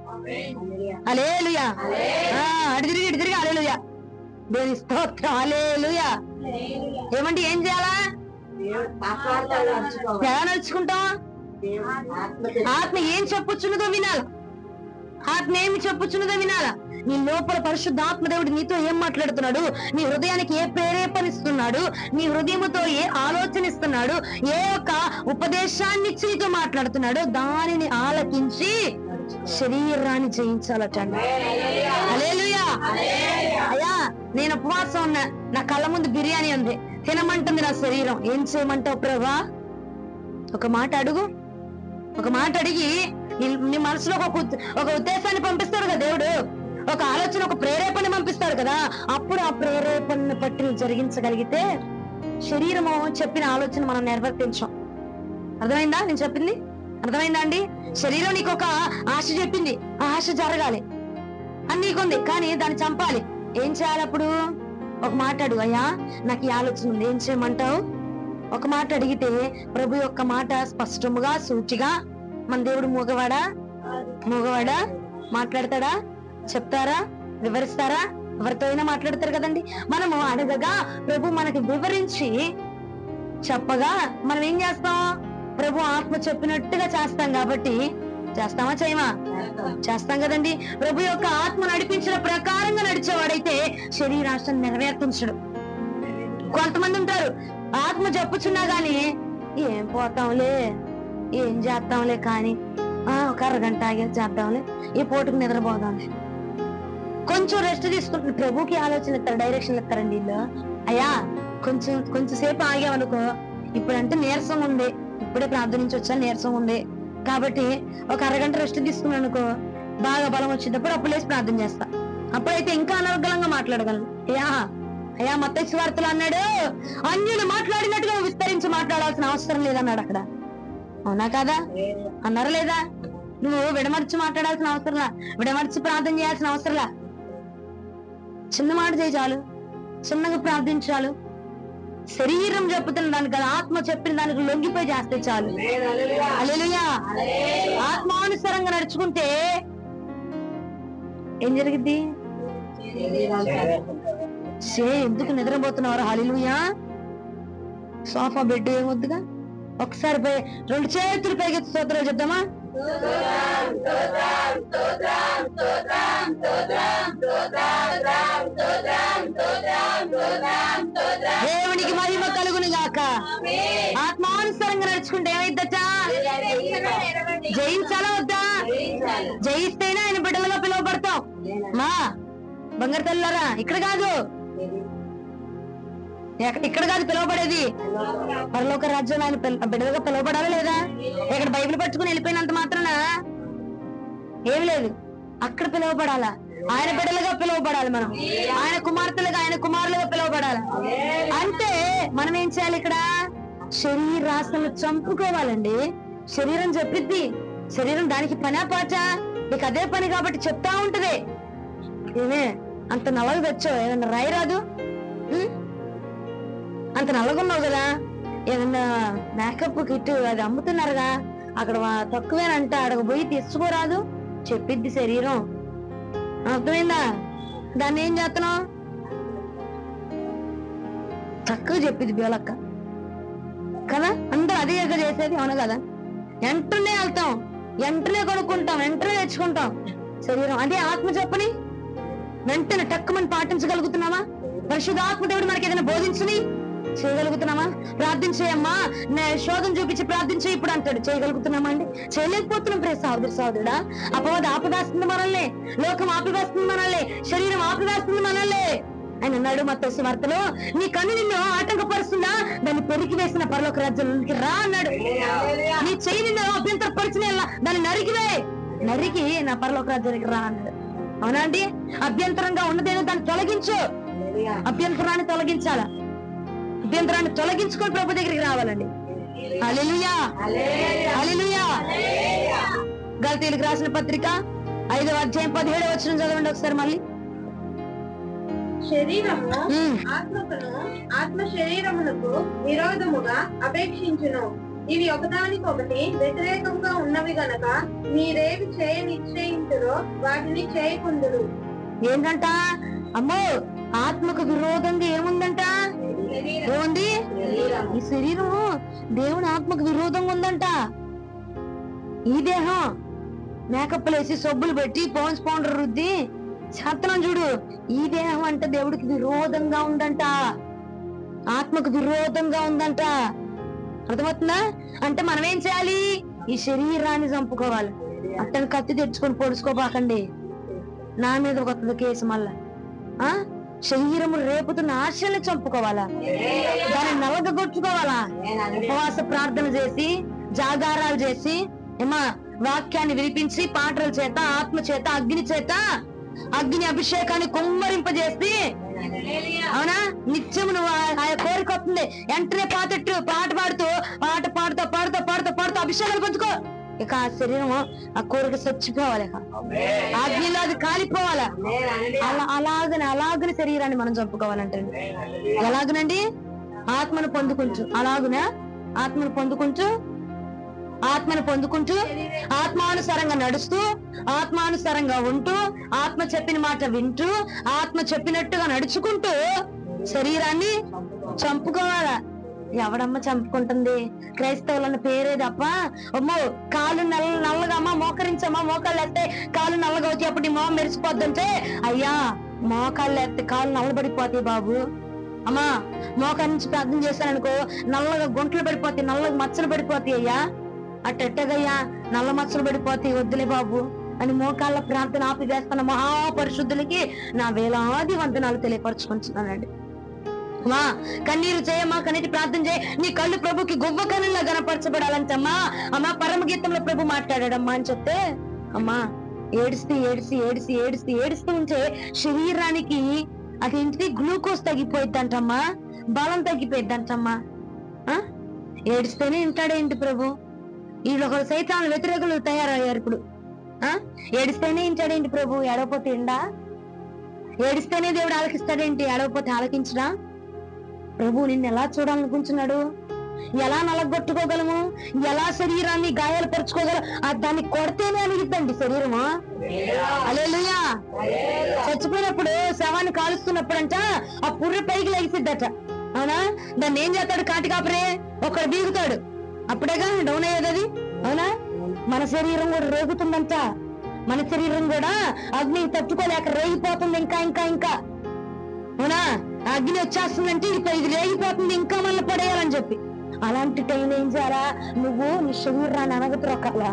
హల్లెలూయా. అడి తిరిగి హల్లెలూయా. దేవుని స్తోత్రం. హల్లెలూయా. ఏమండి, ఏం చేయాలా? ఎలా నడుచుకుంటాం? ఆత్మ ఏం చెప్పుచున్నదో వినాల. ఆత్మ ఏమి చెప్పుచున్నదో వినాలా. నీ లోపల పరిశుద్ధాత్మ దేవుడు నీతో ఏం మాట్లాడుతున్నాడు, నీ హృదయానికి ఏ ప్రేరేపణిస్తున్నాడు, నీ హృదయముతో ఏ ఆలోచన ఇస్తున్నాడు, ఏ యొక్క ఉపదేశాన్ని ఇచ్చి నీతో మాట్లాడుతున్నాడు, దానిని ఆలకించి శరీరాన్ని జయించాలటండి. హల్లెలూయా. అయ్యా, నేను ఉపవాసం ఉన్నా, నా కళ్ళ ముందు బిర్యానీ ఉంది, తినమంటుంది నా శరీరం. ఏం చేయమంటావు ప్రభా? ఒక మాట అడుగు. ఒక మాట అడిగి నీ మనసులో ఒక ఉద్దేశాన్ని పంపిస్తాడు కదా దేవుడు, ఒక ఆలోచన, ఒక ప్రేరేపణ పంపిస్తాడు కదా. అప్పుడు ఆ ప్రేరేపణను బట్టి నువ్వు జరిగించగలిగితే శరీరము చెప్పిన ఆలోచన మనం నిర్వర్తించాం. అర్థమైందా నేను చెప్పింది? అర్థమైందా అండి? శరీరం నీకు ఒక ఆశ చెప్పింది, ఆ ఆశ జరగాలి అని నీకుంది, కానీ దాన్ని చంపాలి. ఏం చేయాలి అప్పుడు? ఒక మాట అడుగు. అయ్యా, నాకు ఈ ఆలోచన ఉంది, ఏం చేయమంటావు? ఒక మాట అడిగితే ప్రభు యొక్క మాట స్పష్టముగా సూటిగా. మన దేవుడు మూగవాడా? మాట్లాడతాడా? చెప్తారా? వివరిస్తారా? ఎవరితో అయినా మాట్లాడతారు కదండి. మనము అడగగా ప్రభు మనకి వివరించి చెప్పగా మనం ఏం చేస్తాం? ప్రభు ఆత్మ చెప్పినట్టుగా చేస్తాం. కాబట్టి చేస్తామా చేయమా? చేస్తాం కదండి. ప్రభు యొక్క ఆత్మ నడిపించిన ప్రకారంగా నడిచేవాడైతే శరీరాన్ని నెరవేర్తించడు. కొంతమంది ఉంటారు, ఆత్మ చెప్పుచున్నా గాని ఏం పోతాంలే, ఏం చేస్తాంలే, కానీ ఒక అరగంట ఆగే చేద్దాంలే, ఈ పూటకు నిద్రపోదాంలే, కొంచెం రెస్ట్ తీసుకుంటున్నారు. ప్రభుకి ఆలోచన ఇస్తారు, డైరెక్షన్ ఇస్తారండి వీళ్ళు. అయ్యా, కొంచెం సేపు ఆగామనుకో, ఇప్పుడంటే నీరసం ఉంది, ఇప్పుడే ప్రార్థన నుంచి వచ్చా, నీరసం ఉంది కాబట్టి ఒక అరగంట రెస్ట్ తీసుకున్నాను అనుకో, బాగా బలం వచ్చేటప్పుడు అప్పుడు లేచి ప్రార్థన చేస్తా. అప్పుడైతే ఇంకా అనర్గళంగా మాట్లాడగలను. అయ్యా, మత్తయి సువార్తలో అన్నాడు, అన్యులు మాట్లాడినట్టుగా విస్తరించి మాట్లాడాల్సిన అవసరం లేదన్నాడు అక్కడ. అవునా కాదా? అన్నారా లేదా? నువ్వు విడమర్చి మాట్లాడాల్సిన అవసరంలా, విడమర్చి ప్రార్థన చేయాల్సిన అవసరంలా. చిన్న మాట చేయి చాలు, చిన్నగా ప్రార్థించాలు. శరీరం చెప్తున్న దానికి కాదు, ఆత్మ చెప్పిన దానికి లొంగిపోయి చేస్తే చాలు. హల్లెలూయా. ఆత్మానుసారంగా నడుచుకుంటే ఏం జరిగింది? ఎందుకు నిద్రపోతున్నారు? హల్లెలూయా. సోఫా బెడ్ ఏమొద్దుగా, ఒకసారి 2 చేతులు పైకెత్తి స్తోత్రాలు చెప్దామా? దేవునికి మహిమ కలుగును గాక. ఆత్మానుసారంగా నడుచుకుంటే ఏమైద్దట? జయించాలా వద్దా? జయిస్తేనే ఆయన బిడ్డలుగా పిలువబడతాం. మా బంగారు తల్లారా, ఇక్కడ కాదు, ఇక్కడ కాదు పిలువబడేది. పరలోక రాజ్యంలో ఆయన బిడ్డలుగా పిలువబడాలా లేదా? ఇక్కడ బైబిల్ పట్టుకుని వెళ్ళిపోయినంత మాత్రాన ఏమి లేదు. అక్కడ పిలువబడాలా, ఆయన బిడ్డలుగా పిలువబడాలి. మనం ఆయన కుమార్తెలుగా, ఆయన కుమారులుగా పిలువబడాలి. అంటే మనం ఏం చేయాలి? ఇక్కడ శరీరాశను చంపుకోవాలండి. శరీరం చెప్పిద్ది, శరీరం దానికి పనా పాచా, నీకు అదే పని కాబట్టి చెప్తా ఉంటది. ఏమే అంత నల్లగా తెచ్చో, ఏదన్నా రాయిరాదు? అంత నల్లగున్నావు కదా, ఏదన్నా మేకప్ కిట్ అది అమ్ముతున్నారుగా, అక్కడ తక్కువేనంట, అక్కడికి పోయి తెచ్చుకోరాదు చెప్పిద్ది శరీరం. అర్థమైందా? దాన్ని ఏం చేస్తున్నావు? తక్కువ చెప్పిద్ది బేలక్క కదా. అందరూ అదే చేసేది, అవును కదా. వెంటనే వెళ్తాం, వెంటనే కొనుక్కుంటాం, వెంటనే తెచ్చుకుంటాం. శరీరం అదే ఆత్మ చెప్పని వెంటనే టక్కుమని పాటించగలుగుతున్నావా? పరిశుద్ధాత్మ దేవుడు మనకి ఏదైనా బోధించుని చేయగలుగుతున్నామా? ప్రార్థించేయమ్మా, శోధన చూపించి ప్రార్థించే ఇప్పుడు అంటాడు. చేయగలుగుతున్నామా అండి? చేయలేకపోతున్నాం. ప్రే సహోదరుడా, అపవాద ఆపివేస్తుంది మనల్ని, లోకం ఆపివేస్తుంది మనల్ని, శరీరం ఆపివేస్తుంది మనల్ని. ఆయన అన్నాడు మత్తయి సువార్తలో, నీ కన్ను నిన్ను ఆటంకపరుస్తుందా, దాన్ని పెరికి వేసిన పరలోక రాజ్యంలోకి రా అన్నాడు. నీ చెయ్యి నిన్ను అభ్యంతరపరిచిన దాన్ని నరికి నా పరలోక రాజ్యానికి రా అన్నాడు. అవునా అండి? అభ్యంతరంగా ఉన్నదేదో దాన్ని తొలగించు. అభ్యంతరాన్ని తొలగించాలా? అభ్యంతరాన్ని తొలగించుకొని ప్రభు దగ్గరికి రావాలండి. హల్లెలూయా, హల్లెలూయా. గలతీయులకు రాసిన పత్రిక 5వ అధ్యాయం 17వ వచనం చదవండి ఒకసారి మళ్ళీ. శరీరము ఆత్మకును, ఆత్మ శరీరమునకు విరోధముగా అపేక్షించును. ఇవి ఒకదానికొకటి వ్యతిరేకంగా ఉన్నవి గనక మీరేవి చేయ నిశ్చయించురో వాటిని చేయకుందురు. ఏంటంట? అమ్మో, ఆత్మకు విరోధంగా ఏముందంట? ఏముంది? ఈ శరీరము దేవుని ఆత్మకు విరోధంగా ఉందంట. ఈ దేహం మేకప్లు వేసి సబ్బులు పెట్టి పౌన్స్ పౌడర్ రుద్ది చేతనం చూడు. ఈ దేహం అంటే దేవుడికి విరోధంగా ఉందంట, ఆత్మకు విరోధంగా ఉందంట. అర్థమవుతుందా? అంటే మనం ఏం చేయాలి? ఈ శరీరాన్ని చంపుకోవాలి. అట్టని కత్తి తెచ్చుకొని పొడుచుకోబాకండి, నా మీద ఒక కేసు. మళ్ళా శరీరము రేపుతున్న ఆశల్ని చంపుకోవాలా, దాన్ని నలగగొట్టుకోవాలా. ఉపవాస ప్రార్థన చేసి, జాగారాలు చేసి, ఏమా వాక్యాన్ని వినిపించి, పాటల చేత, ఆత్మ చేత, అగ్ని అభిషేకాన్ని కుమ్మరింపజేసి, అవునా, నిత్యము నువ్వు ఆ కోరిక వస్తుంది. వెంటనే పాట పాడుతూ అభిషేకాలు పంచుకో. ఇక ఆ శరీరం ఆ కోరిక చచ్చిపోవాలి, అగ్నిలో అది కాలిపోవాలా. అలాగనే శరీరాన్ని మనం చంపుకోవాలంటే ఎలాగనండి? ఆత్మను పొందుకుంటూ ఆత్మానుసారంగా నడుస్తూ, ఆత్మానుసారంగా ఉంటూ, ఆత్మ చెప్పిన మాట వింటూ, ఆత్మ చెప్పినట్టుగా నడుచుకుంటూ శరీరాన్ని చంపుకోవాలా. ఎవడమ్మ చంపుకుంటుంది? క్రైస్తవులన్న పేరే తప్ప. అమ్మో, కాళ్ళు నల్లగా, అమ్మా మోకరించమ్మా, మోకాళ్ళు ఎత్తే కాళ్ళు నల్లగా వచ్చి అప్పుడు నీ మొహం మెరిసిపోద్దంటే, అయ్యా మోకాళ్ళు ఎత్తే కాళ్ళు నల్లబడిపోతాయి బాబు. అమ్మా మోకాళ్ళ నుంచి ప్రార్థన చేశాననుకో, నల్లగా గుంటలు పడిపోతాయి, నల్లగా మచ్చలు పడిపోతాయి. అయ్యా అట్టెట్టగయ్యా, నల్ల మచ్చలు పడిపోతాయి, వద్దులే బాబు అని మోకాళ్ళ ప్రార్థన ఆపివేస్తున్న మహాపరిశుద్ధులకి నా వేలాది వందనాలు తెలియపరచుకుంటున్నానండి. మా కన్నీరు చేయమ్మా, కన్నీటి ప్రార్థన చేయ, నీ కళ్ళు ప్రభుకి గువ్వ కన్నులా గనపరచబడాలంటమ్మా. అమ్మా పరమ గీతంలో ప్రభు మాట్లాడాడమ్మా అని చెప్తే, అమ్మా ఏడుస్తూ ఉంటే శరీరానికి అదేంటిది గ్లూకోజ్ తగ్గిపోయిద్దంటమ్మా, బలం తగ్గిపోయిద్దంటమ్మా. ఏడిస్తేనే వింటాడేంటి ప్రభు? వీళ్ళు ఒకరు సైతాను వ్యతిరేకులు తయారయ్యారు ఇప్పుడు. ఏడిస్తేనే వింటాడేంటి ప్రభు? ఏడవపోతే ఎండా? ఏడిస్తేనే దేవుడు ఆలకిస్తాడేంటి? ఏడవపోతే ఆలకించడా? ప్రభు నిన్ను ఎలా చూడాలనుకుంటున్నాడు? ఎలా నలగొట్టుకోగలము? ఎలా శరీరాన్ని గాయాలు పరుచుకోగలం? దాన్ని కొడితేనే అలిగిద్దండి శరీరము. హల్లెలూయా. చచ్చిపోయినప్పుడు శవాన్ని కాలుస్తున్నప్పుడంట ఆ పుర్రె పైకి లెగిసిద్దట. అవునా? దాన్ని ఏం చేస్తాడు? కాటి కాపరే ఒకడు బీగుతాడు, అప్పుడేగా డౌన్ అయ్యేది అది. అవునా? మన శరీరం కూడా రేగుతుందంట. మన శరీరం కూడా అగ్ని తట్టుకోలేక రేగిపోతుంది ఇంకా ఇంకా ఇంకా. అవునా? అగ్ని వచ్చేస్తుందంటే ఇది రేగిపోతుంది, ఇంకా మళ్ళీ పడేయాలని చెప్పి. అలాంటి టైంలో ఏం చేయాలా? నువ్వు నీ శరీరాన్ని అనగతొక్కాలా.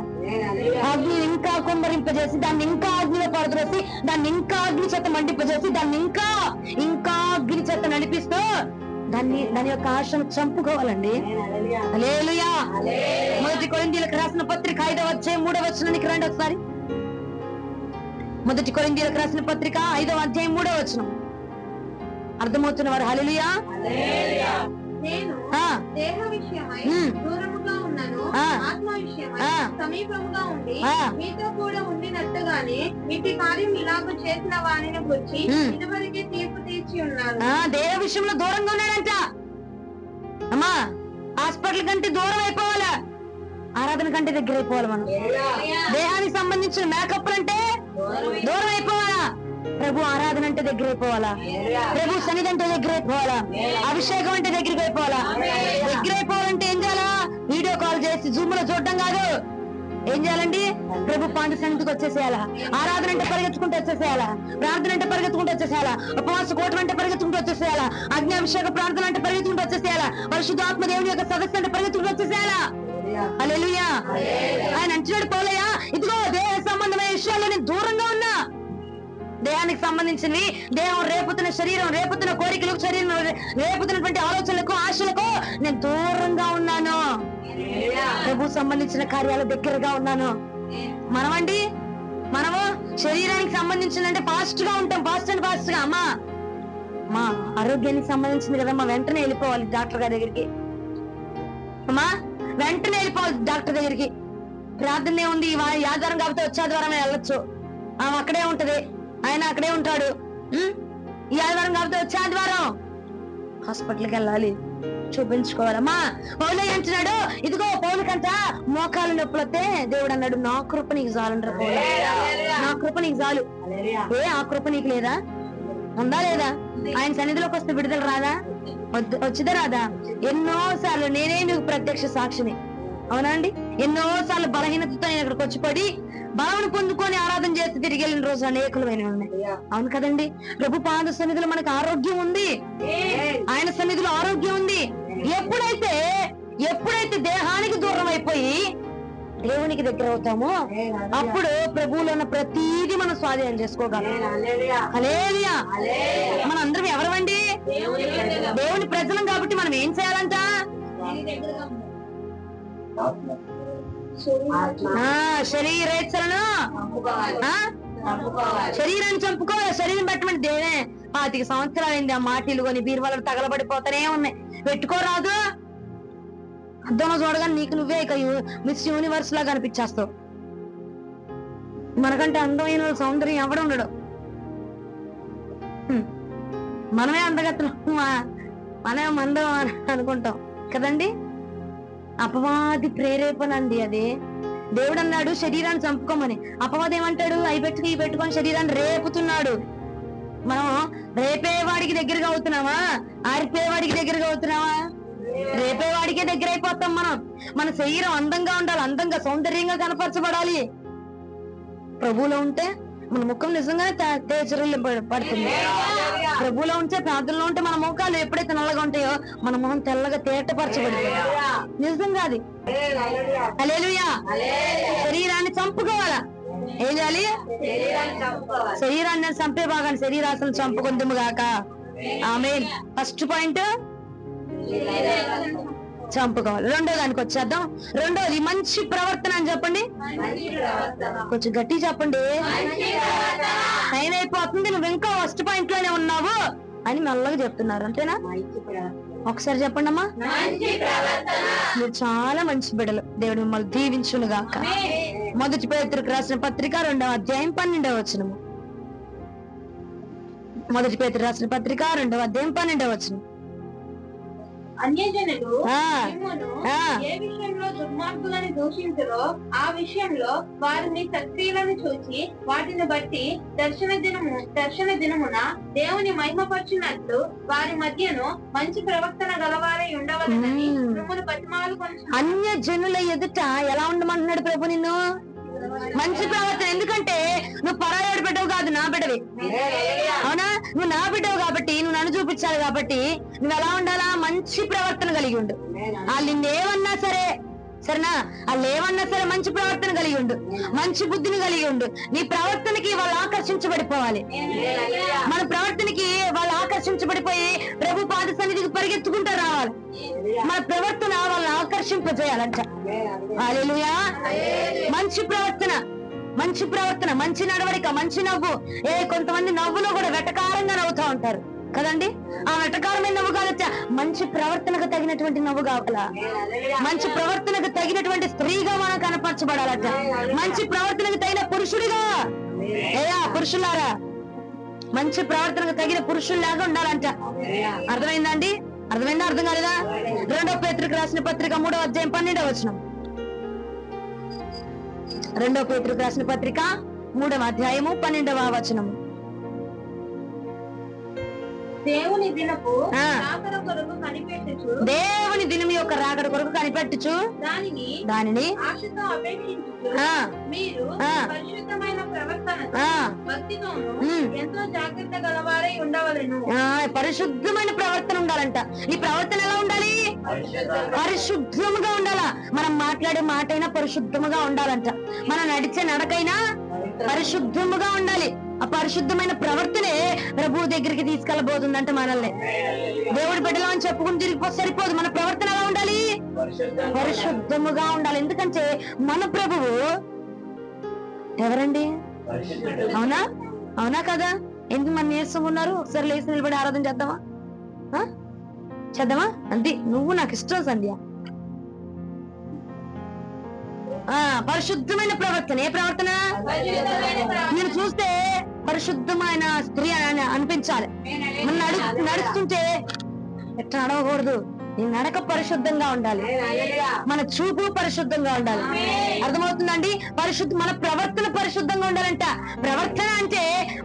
అగ్ని ఇంకా కుమ్మరింపజేసి దాన్ని ఇంకా అగ్నిలో పడద్రోసి దాన్ని ఇంకా అగ్ని చేత మండింపజేసి దాన్ని ఇంకా ఇంకా అగ్ని చేత నడిపిస్తూ దాని యొక్క ఆశను చంపుకోవాలండి. హల్లెలూయా. మొదటి కొరింథీయులకు రాసిన పత్రిక 5వ అధ్యాయం 3వ వచనానికి రండి ఒకసారి. మొదటి కొరింథీయులకు రాసిన పత్రిక 5వ అధ్యాయం 3వ వచనం. అర్థమవుతున్నవారు హల్లెలూయా. నేను దేహ విషయమై దూరముగా ఉన్నాను, ఆత్మ విషయమై సమీపముగా ఉండి మీతో కూడా ఉండినట్టుగానే ఇటు కార్యం ఇలాగ చేసిన వారిని గురించి ఇదివరకే తీర్పు తీర్చి ఉన్నాను. దేహ విషయంలో దూరంగా ఉన్నాడంట. అమ్మా, హాస్పిటల్ కంటే దూరం అయిపోవాలా, ఆరాధన కంటే దగ్గర అయిపోవాలి. మనం దేహానికి సంబంధించిన మేకప్ అంటే దూరం అయిపోవాలా, ప్రభు ఆరాధన అంటే దగ్గర అయిపోవాలా, ప్రభు సన్నిధి అంటే దగ్గర అయిపోవాలా, అభిషేకం అంటే దగ్గరికి అయిపోవాలా. దగ్గర అయిపోవాలంటే ఏం చేయాలా? వీడియో కాల్ చేసి జూమ్ లో చూడటం కాదు. ఏం చేయాలండి? ప్రభు పాండ సన్నిధికి వచ్చేసేయాలా. ఆరాధన అంటే పరిగెత్తుకుంటూ వచ్చేసేయాలా, ప్రార్థన అంటే పరిగెత్తుకుంటూ వచ్చేసేయాలా, ఉపవాస కోటం అంటే పరిగెత్తుకుంటూ వచ్చేసేయాలా, అగ్ని అభిషేక ప్రార్థన అంటే పరిగెత్తుకుంటూ వచ్చేసేయాలా, పరిశుద్ధాత్మ దేవుని యొక్క సదస్సు అంటే పరిగెత్తుకుంటూ వచ్చేసేయాలా. హల్లెలూయా. ఆయన అంటున్నాడు పౌలయ్య, ఇదిగో దేహ సంబంధమైన విషయాల్లో నేను దూరంగా ఉన్నా. దేహానికి సంబంధించినవి, దేహం రేపుతున్న శరీరం రేపుతున్న కోరికలకు, శరీరం రేపుతున్నటువంటి ఆలోచనలకు, ఆశలకు నేను దూరంగా ఉన్నాను. ప్రభు సంబంధించిన కార్యాల దగ్గరగా ఉన్నాను. మనమండి, మనము శరీరానికి సంబంధించిందంటే ఫాస్ట్ గా ఉంటాం, ఫాస్ట్ అండ్ ఫాస్ట్ గా. అమ్మా, మా ఆరోగ్యానికి సంబంధించింది కదమ్మా, వెంటనే వెళ్ళిపోవాలి డాక్టర్ గారి దగ్గరికి. అమ్మా, వెంటనే వెళ్ళిపోవాలి డాక్టర్ దగ్గరికి. ప్రార్థనే ఉంది, ఆధారం కాబట్టి వచ్చే ఆదివారం వెళ్ళొచ్చు, ఆమె అక్కడే ఉంటది, ఆయన అక్కడే ఉంటాడు. ఈ ఆదివారం కాబట్టి వచ్చే ఆదివారం హాస్పిటల్కి వెళ్ళాలి, చూపించుకోవాలమ్మా. పౌలు అంటున్నాడు, ఇదిగో పౌలు కంట మోకాలు నొప్పులు వస్తే దేవుడు అన్నాడు, నా కృప నీకు చాలంటారు పౌలు. నా కృప నీకు చాలు. ఆ కృప నీకు లేదా? ఉందా లేదా? ఆయన సన్నిధిలోకి వస్తే విడుదల రాదా? వచ్చిదా రాదా? ఎన్నో సార్లు నేనే నీకు ప్రత్యక్ష సాక్షిని. అవునా అండి? ఎన్నో సార్లు బలహీనతతో నేను అక్కడికి వచ్చి పడి బలం పొందుకొని ఆరాధన చేసి తిరిగి వెళ్ళిన రోజులు అనేకమైన ఉన్నాయి. అవును కదండి? ప్రభు పాద సన్నిధిలో మనకు ఆరోగ్యం ఉంది, ఆయన సన్నిధిలో ఆరోగ్యం ఉంది. ఎప్పుడైతే దేహానికి దూరం అయిపోయి దేవునికి దగ్గర అవుతామో అప్పుడు ప్రభువులో ఉన్న ప్రతీది మనం స్వాధీనం చేసుకోగలం. హల్లెలూయా. మన అందరం ఎవరమండి? దేవుని ప్రజలం. కాబట్టి మనం ఏం చేయాలంట? శరీరేచ్ఛలను, శరీరాన్ని చంపుకోవాలి. శరీరం పెట్టమని దేవే 25 సంవత్సరాలు అయింది. ఆ మాటిలు కొని బీరువాళ్ళు తగలబడిపోతానే ఉన్నాయి. పెట్టుకోరాదు. అద్దంలో చూడగానే నీకు నువ్వే ఇక మిస్ యూనివర్స్ లా కనిపించేస్తావు. మనకంటే అందమైన సౌందర్యం ఎవడు ఉండడు. మనమే అందగత్తున్నాం, మనమే మందం అనుకుంటాం కదండి. అపవాది ప్రేరేపణ అండి అది. దేవుడు అన్నాడు శరీరాన్ని చంపుకోమని. అపవాది ఏమంటాడు? అవి పెట్టుకొని శరీరాన్ని రేపుతున్నాడు. మనం రేపేవాడికి దగ్గరగా అవుతున్నావా? ఆరిపోయేవాడికి దగ్గరగా అవుతున్నావా? రేపేవాడికే దగ్గర అయిపోతాం మనం. మన శరీరం అందంగా ఉండాలి, అందంగా సౌందర్యంగా కనపరచబడాలి. ప్రభువులో ఉంటే మన ముఖం నిజంగానే తేజరిల్లు పడుతుంది. ప్రభువులో ఉంటే, ప్రార్థనలో ఉంటే మన ముఖాలు ఎప్పుడైతే నల్లగా ఉంటాయో మన మొహం తెల్లగా తేటపరచబడుతుంది. నిజంగా అది. హల్లెలూయా. శరీరాన్ని చంపుకోవాలా? ఏం చేయాలి? శరీరాన్ని చంపే భాగాన్ని శరీరాసనం చంపుకుందుము గాక. ఆమేన్. ఫస్ట్ పాయింట్ చంపుకోవాలి. రెండో దానికి వచ్చేద్దాం. రెండోది మంచి ప్రవర్తన అని చెప్పండి. కొంచెం గట్టి చెప్పండి. టైం అయిపోతుంది, నువ్వు ఇంకా ఫస్ట్ పాయింట్ లోనే ఉన్నావు అని మెల్లగా చెప్తున్నారు. అంతేనా? ఒకసారి చెప్పండి అమ్మా. మీరు చాలా మంచి బిడ్డలు. దేవుడు మిమ్మల్ని దీవించును గాక. మొదటి పేతురుకు రాసిన పత్రిక 2వ అధ్యాయం 12వ వచనము. మొదటి పేతురు రాసిన పత్రిక 2వ అధ్యాయం 12వ వచనం. అన్యజనులు మిమ్మును ఏ విషయంలో దుర్మార్గులని దూషించరో ఆ విషయంలో వారిని సక్రియలను చూచి వాటిని బట్టి దర్శన దినమున దేవుని మహిమపరచునట్లు వారి మధ్యను మంచి ప్రవర్తన గలవారై ఉండవలనని మిమ్మల్ని బతిమాలుకొనుచు. అన్యజనుల ఎదుట ఎలా ఉండమంటున్నాడు ప్రభు నిన్ను? మంచి ప్రవర్తన. ఎందుకంటే నువ్వు పరాయోడి బిడ్డవు కాదు, నా బిడ్డవి. అవునా? నువ్వు నా బిడ్డవు కాబట్టి, నువ్వు నన్ను చూపించాలి కాబట్టి నువ్వు ఎలా ఉండాలా? మంచి ప్రవర్తన కలిగి ఉండు. వాళ్ళు నిన్నేమన్నా సరే, సరేనా, వాళ్ళు ఏమన్నా సరే మంచి ప్రవర్తన కలిగి ఉండు, మంచి బుద్ధిని కలిగి ఉండు. నీ ప్రవర్తనకి వాళ్ళు ఆకర్షించబడిపోవాలి. మన ప్రవర్తనకి వాళ్ళు ఆకర్షించబడిపోయి ప్రభు పాద సన్నిధికి పరిగెత్తుకుంటూ రావాలి. మన ప్రవర్తన వాళ్ళని ఆకర్షింపజేయాలంట. హల్లెలూయా. మంచి ప్రవర్తన, మంచి ప్రవర్తన, మంచి నడవడిక, మంచి నవ్వు. కొంతమంది నవ్వులో కూడా వెటకారంగా నవ్వుతూ ఉంటారు కదండి. ఆ వెటకారమైన నవ్వు కావచ్చా? మంచి ప్రవర్తనకు తగినటువంటి నవ్వు కావాలా? మంచి ప్రవర్తనకు తగినటువంటి స్త్రీగా మనం కనపరచబడాలట. మంచి ప్రవర్తనకు తగిన పురుషుడిగా, పురుషులారా మంచి ప్రవర్తనకు తగిన పురుషుల్లాగా ఉండాలంట. అర్థమైందండి? అర్థమైందా? అర్థం కాలేదా? 2వ పేతురుకు రాసిన పత్రిక 3వ అధ్యాయం 12వ వచనం. 2వ పేతురుకు రాసిన పత్రిక 3వ అధ్యాయము 12వ వచనము. దేవుని దినపు రాకడ కొరకు కనిపెట్టుచు, దేవుని దినం యొక్క రాకడ కొరకు కనిపెట్టుచు దానిని ఆశతో అపేక్షించుచు మీరు పరిశుద్ధమైన ప్రవర్తన భక్తితోను ఎంతో జాగ్రత్త గలవారై ఉండవలెను. పరిశుద్ధమైన ప్రవర్తన ఉండాలంట. ఈ ప్రవర్తన ఎలా ఉండాలి? పరిశుద్ధముగా ఉండాలా. మనం మాట్లాడే మాట అయినా పరిశుద్ధముగా ఉండాలంట. మనం నడిచే నడకైనా పరిశుద్ధముగా ఉండాలి. ఆ పరిశుద్ధమైన ప్రవర్తనే ప్రభు దగ్గరికి తీసుకెళ్ళబోతుందంట మనల్ని. దేవుడి బిడ్డలో అని చెప్పుకుని తిరిగిపోతే సరిపోదు. మన ప్రవర్తన ఎలా ఉండాలి? పరిశుద్ధముగా ఉండాలి. ఎందుకంటే మన ప్రభువు ఎవరండి? అవునా? అవునా కదా? ఎందుకు మన నీరసం ఉన్నారు? ఒకసారి లేచి నిలబడి ఆరాధన చేద్దామా? చేద్దామా? అంతే. నువ్వు నాకు ఇష్టం సంధ్య. పరిశుద్ధమైన ప్రవర్తన. ఏ ప్రవర్తన? నేను చూస్తే పరిశుద్ధమైన స్త్రీ అని అనిపించాలి. మనం నడుస్తుంటే ఎట్లా నడవకూడదు. నీ నడక పరిశుద్ధంగా ఉండాలి. మన చూపు పరిశుద్ధంగా ఉండాలి. అర్థమవుతుందండి? మన ప్రవర్తన పరిశుద్ధంగా ఉండాలంట. ప్రవర్తన అంటే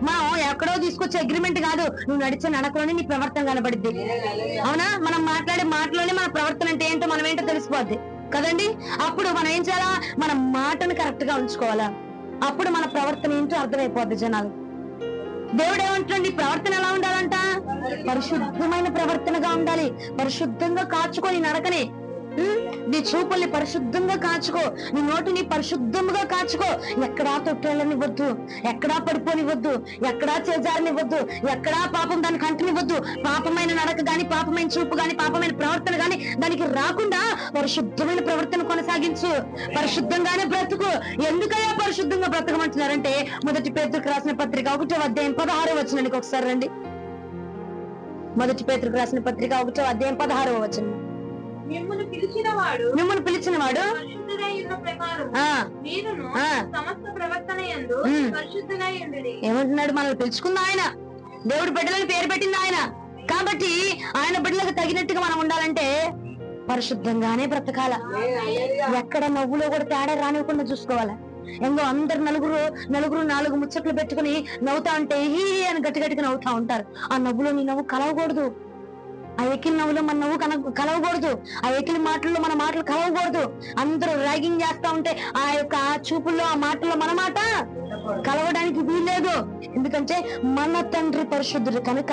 మనం ఎక్కడో తీసుకొచ్చే అగ్రిమెంట్ కాదు. నువ్వు నడిచే నడకలోనే నీ ప్రవర్తన కనబడిద్ది. అవునా? మనం మాట్లాడే మాటలోనే మన ప్రవర్తన అంటే ఏంటో మనం ఏంటో తెలిసిపోద్ది కదండి. అప్పుడు మనం ఏం చేయాలా? మన మాటను కరెక్ట్ గా ఉంచుకోవాలా. అప్పుడు మన ప్రవర్తన ఏంటో అర్థమైపోద్ది జనాలు. దేవుడు ఏమంటున్నాడు? ప్రవర్తన ఎలా ఉండాలంట? పరిశుద్ధమైన ప్రవర్తనగా ఉండాలి. పరిశుద్ధంగా కాచుకొని నడకని. నీ చూపుల్ని పరిశుద్ధంగా కాచుకో. నీ నోటిని పరిశుద్ధంగా కాచుకో. ఎక్కడా తొట్టేళ్ళనివ్వద్దు, ఎక్కడా పడిపోనివ్వద్దు, ఎక్కడా చేజారనివ్వద్దు, ఎక్కడా పాపం దానికి అంటనివ్వద్దు. పాపమైన నడక గాని, పాపమైన చూపు గాని, పాపమైన ప్రవర్తన గాని దానికి రాకుండా పరిశుద్ధమైన ప్రవర్తన కొనసాగించు. పరిశుద్ధంగానే బ్రతుకు. ఎందుకయ్యా పరిశుద్ధంగా బ్రతకమంటున్నారంటే 1 పేతురుకు రాసిన పత్రిక 1వ అధ్యాయం 16వ వచనానికి ఒకసారి రండి. 1 పేతురుకు రాసిన పత్రిక 1వ అధ్యాయం 16వ వచనం. మిమ్మల్ని పిలిచిన వాడు ఏమంటున్నాడు? మనల్ని పిలుచుకుంది ఆయన. దేవుడి బిడ్డలను పేరు పెట్టింది ఆయన. కాబట్టి ఆయన బిడ్డలకు తగినట్టుగా మనం ఉండాలంటే పరిశుద్ధంగానే బ్రతకాల. ఎక్కడ నవ్వులో కూడా తేడా రానివ్వకుండా చూసుకోవాలా. ఎంగో అందరు నలుగురు 4 ముచ్చట్లు పెట్టుకుని నవ్వుతా ఉంటే హీ అని గట్టిగా నవ్వుతా ఉంటారు. ఆ నవ్వులో నీ నవ్వు కలవకూడదు. ఆ ఎకిలి నవ్వులో మన నవ్వు కలవకూడదు. ఆ ఎకిలి మాటల్లో మన మాటలు కలవకూడదు. అందరూ ర్యాగింగ్ చేస్తా ఉంటే ఆ చూపుల్లో, ఆ మాటల్లో మన మాట కలవడానికి వీల్లేదు. ఎందుకంటే మన తండ్రి పరిశుద్ధుడు కనుక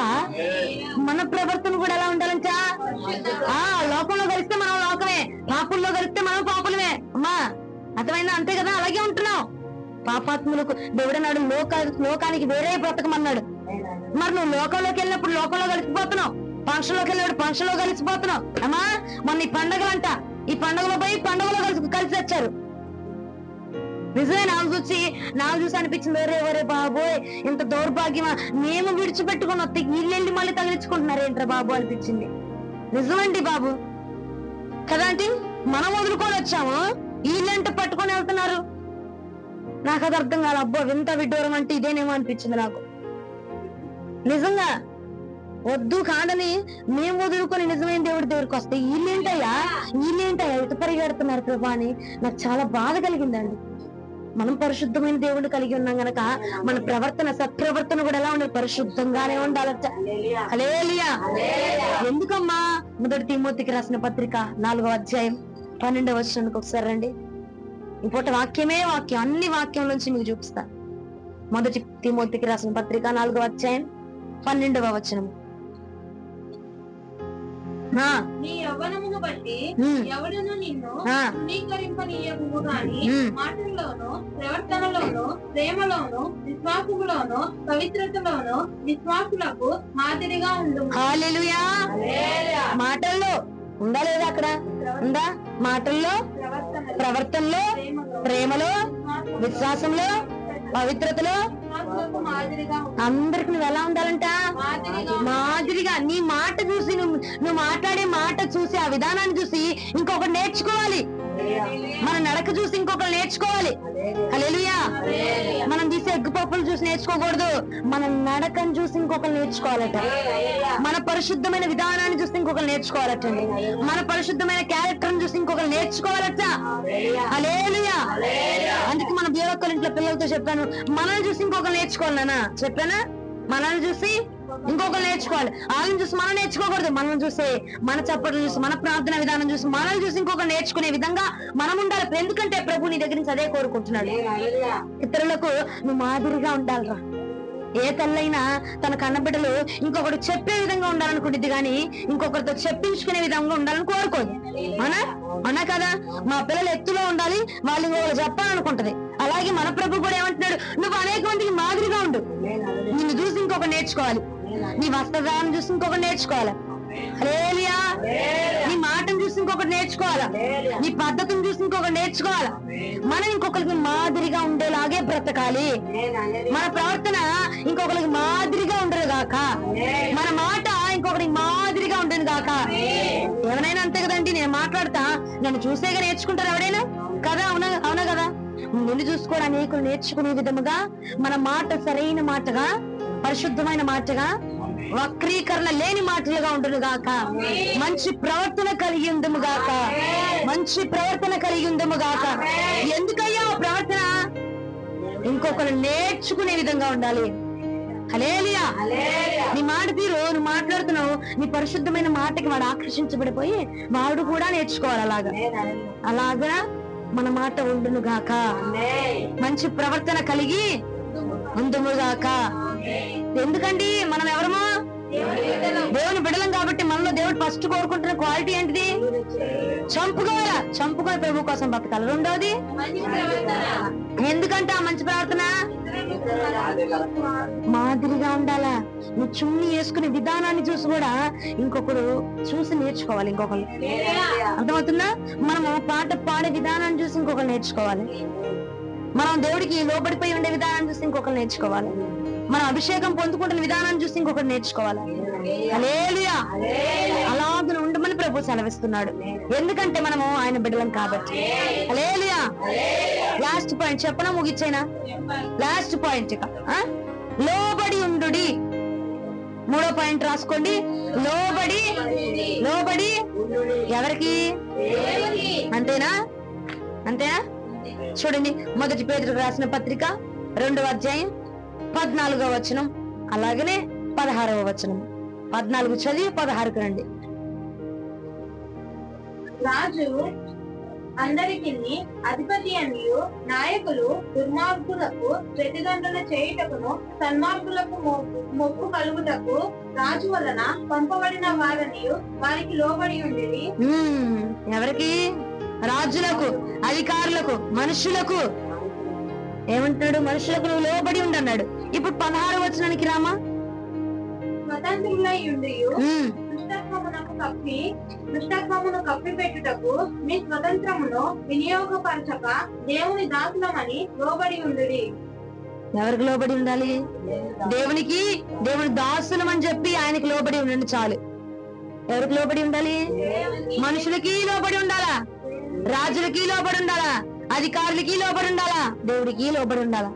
మన ప్రవర్తన కూడా ఎలా ఉండాలంట? లోకంలో కలిస్తే మనం లోకమే, పాపుల్లో కలిస్తే మనం పాపులమే. అమ్మా అర్థమైందా? అంతే కదా? అలాగే ఉంటున్నాం. పాపాత్ములకు దేవుడన్నాడు లోకానికి వేరే బ్రతకమన్నాడు. మరి నువ్వు లోకంలోకి వెళ్ళినప్పుడు లోకంలో కలిసిపోతున్నావు, ఫంక్షన్లోకి వెళ్ళినప్పుడు ఫంక్షన్ లో కలిసిపోతున్నావు. అమ్మా మొన్న ఈ పండగలంట, ఈ పండుగలో పోయి పండుగలో కలిసి వచ్చారు. నిజమే. నాకు చూసి అనిపించింది, ఒరే బాబోయ్ ఇంత దౌర్భాగ్యమా, మేము విడిచిపెట్టుకుని వస్తే వీళ్ళెళ్ళి మళ్ళీ తగిలించుకుంటున్నారు ఏంట్రా బాబు అనిపించింది. నిజమండి బాబు కదా అంటే మనం వదులుకొని వచ్చాము, వీళ్ళంటే పట్టుకొని వెళ్తున్నారు. నాకు అది అర్థం కాదు. అబ్బో వింత విడ్డూరం అంటే ఇదేనేమో అనిపించింది నాకు. నిజంగా వద్దు కాదని మేము వదులుకొని నిజమైన దేవుడి దగ్గరికి వస్తే వీళ్ళేంటయ్యా ఇటు పరిగెడుతున్నారు ప్రభా అని నాకు చాలా బాధ కలిగిందండి. మనం పరిశుద్ధమైన దేవుడిని కలిగి ఉన్నాం గనక మన ప్రవర్తన, సత్ప్రవర్తన కూడా ఎలా ఉండాలి? పరిశుద్ధంగానే ఉండాలట. హల్లెలూయా. ఎందుకమ్మా? మొదటి తిమోతికి రాసిన పత్రిక 4వ అధ్యాయం 12వ వచనానికి ఒకసారి రండి. ఈ పూట వాక్యమే వాక్యం, అన్ని వాక్యం నుంచి మీకు చూపిస్తా. మొదటి తిమోతికి రాసిన పత్రిక 4వ అధ్యాయం 12వ వచనం. నీ యవ్వనమును బట్టి ఎవడును నిన్ను తృణీకరింపనీయకుము గాని మాటల్లోను, ప్రవర్తనలోను, ప్రేమలోను, విశ్వాసములోను, పవిత్రతలోను విశ్వాసులకు మాదిరిగా ఉండు. హల్లెలూయా. మాటల్లో ఉందా లేదా? అక్కడ ఉందా? మాటల్లో, ప్రవర్తనలో, ప్రేమలో, విశ్వాసంలో, పవిత్రతలో అందరికి నువ్వు ఎలా ఉండాలంట? మాదిరిగా. నీ మాట చూసి, నువ్వు మాట్లాడే మాట చూసి, ఆ విధానాన్ని చూసి ఇంకొకటి నేర్చుకోవాలి. మన నడక చూసి ఇంకొకరు నేర్చుకోవాలి. హల్లెలూయా. మనం తీసే ఎగ్గు పప్పులు చూసి నేర్చుకోకూడదు, మన నడకను చూసి ఇంకొకరు నేర్చుకోవాలట. మన పరిశుద్ధమైన విధానాన్ని చూసి ఇంకొకరు నేర్చుకోవాలటండి. మన పరిశుద్ధమైన క్యారెక్టర్ చూసి ఇంకొకరు నేర్చుకోవాలట. హల్లెలూయా. అందుకే మన బీరొక్కల ఇంట్లో పిల్లలతో చెప్పాను, మనల్ని చూసి ఇంకొకరు నేర్చుకోవాలనా చెప్పానా? మనల్ని చూసి ఇంకొకరు నేర్చుకోవాలి. వాళ్ళని చూసి మనం నేర్చుకోకూడదు. మనల్ని చూసి, మన చప్పట్లు చూసి, మన ప్రార్థన విధానం చూసి, మనల్ని చూసి ఇంకొకరు నేర్చుకునే విధంగా మనం ఉండాలి. ఎందుకంటే ప్రభు నీ దగ్గర నుంచి అదే కోరుకుంటున్నాడు. ఇతరులకు నువ్వు మాదిరిగా ఉండాలిరా. ఏ తల్లైనా తన కన్నబిడ్డలు ఇంకొకటి చెప్పే విధంగా ఉండాలనుకుంటుంది కానీ ఇంకొకరితో చెప్పించుకునే విధంగా ఉండాలని కోరుకోదు. అనా కదా? మా పిల్లలు ఎత్తులో ఉండాలి, వాళ్ళు ఇంకొకరు చెప్పాలనుకుంటది. అలాగే మన ప్రభు కూడా ఏమంటున్నాడు? నువ్వు అనేక మందికి మాదిరిగా ఉండు. నిన్ను చూసి ఇంకొకరు నేర్చుకోవాలి. నీ వస్త్రధారణ చూసి ఇంకొకరు నేర్చుకోవాలి. హల్లెలూయా. నీ మాటను చూసి ఇంకొకటి నేర్చుకోవాలా, నీ పద్ధతిని చూసి ఇంకొకటి నేర్చుకోవాలా. మనం ఇంకొకరికి మాదిరిగా ఉండేలాగే బ్రతకాలి. మన ప్రవర్తన ఇంకొకరికి మాదిరిగా ఉండదు గాక, మన మాట ఇంకొకరికి మాదిరిగా ఉండదు గాక. ఎవరైనా అంతే కదండి. నేను మాట్లాడతా, నన్ను చూసేగా నేర్చుకుంటారు ఎవడైనా కదా? అవునా కదా? నిన్ను చూసుకోవడం అనేకులు నేర్చుకునే విధముగా మన మాట సరైన మాటగా, పరిశుద్ధమైన మాటగా, వక్రీకరణ లేని మాటలుగా ఉండును గాక. మంచి ప్రవర్తన కలిగి ఉందము గాక. మంచి ప్రవర్తన కలిగి ఉందము గాక. ఎందుకయ్యా ప్రవర్తన? ఇంకొకరు నేర్చుకునే విధంగా ఉండాలి. హల్లెలూయా. నీ మాట తీరు, నువ్వు మాట్లాడుతున్నావు, నీ పరిశుద్ధమైన మాటకి వాడు ఆకర్షించబడిపోయి వాడు కూడా నేర్చుకోవాలి. అలాగా మన మాట ఉండును గాక. మంచి ప్రవర్తన కలిగి ఉందుము గాక. ఎందుకండి? మనం ఎవరమో దేవుని బిడ్డలం కాబట్టి మనలో దేవుడు ఫస్ట్ కోరుకుంటున్న క్వాలిటీ ఏంటిది? చంపుకోవాలి ప్రభు కోసం బతకాలి. రెండోది ఎందుకంటే ఆ మంచి ప్రవర్తన మాదిరిగా ఉండాలా. నువ్వు చున్ని వేసుకునే విధానాన్ని చూసి కూడా ఇంకొకరు చూసి నేర్చుకోవాలి. ఇంకొకరు అర్థమవుతుందా? మనము పాట పాడే విధానాన్ని చూసి ఇంకొకరు నేర్చుకోవాలి. మనం దేవుడికి లోబడిపోయి ఉండే విధానాన్ని చూసి ఇంకొకరు నేర్చుకోవాలి. మనం అభిషేకం పొందుకుంటున్న విధానాన్ని చూసి ఇంకొకరు నేర్చుకోవాలి. హల్లెలూయా. అలాగే ఉండమని ప్రభు సెలవిస్తున్నాడు. ఎందుకంటే మనము ఆయన బిడ్డలం కాబట్టి. హల్లెలూయా. లాస్ట్ పాయింట్ చెప్పనా? ముగిచ్చేనా? లాస్ట్ పాయింట్ ఇక లోబడి ఉండుడి. 3వ పాయింట్ రాసుకోండి. లోబడి ఎవరికి? అంతేనా? చూడండి, మొదటి పేతురుకు రాసిన పత్రిక 2వ అధ్యాయం 14వ వచనం, అలాగనే 16వ వచనం. 14 చదివి 16కు రండి. రాజు అందరికి అధిపతి అనియు నాయకులు దుర్మార్గులకు ప్రతిదండన చేయుటకును సన్మార్గులకు మొక్కు కలుగుటకు రాజు వలన పంపబడిన వారనియు వారికి లోబడి ఉండేది. ఎవరికి? రాజులకు, అధికారులకు, మనుషులకు. ఏమంటున్నాడు? మనుషులకు నువ్వు లోబడి ఉండన్నాడు. ఇప్పుడు 16వ వచనానికి రామా. స్వతంత్రులై ఉండియు దుష్టత్వమును కప్పి పెట్టుటకు మీ స్వతంత్రమును వినియోగపరచక దేవుని దాసులమని లోబడి ఉండుడి. ఎవరికి లోబడి ఉండాలి? దేవునికి, దేవుని దాసులం అని చెప్పి ఆయనకి లోబడి ఉండండి చాలు. ఎవరికి లోబడి ఉండాలి? మనుషులకి లోబడి ఉండాలా, రాజులకి లోబడి ఉండాలా, అధికారులకి లోబడి ఉండాలా, దేవుడికి లోబడి ఉండాలా.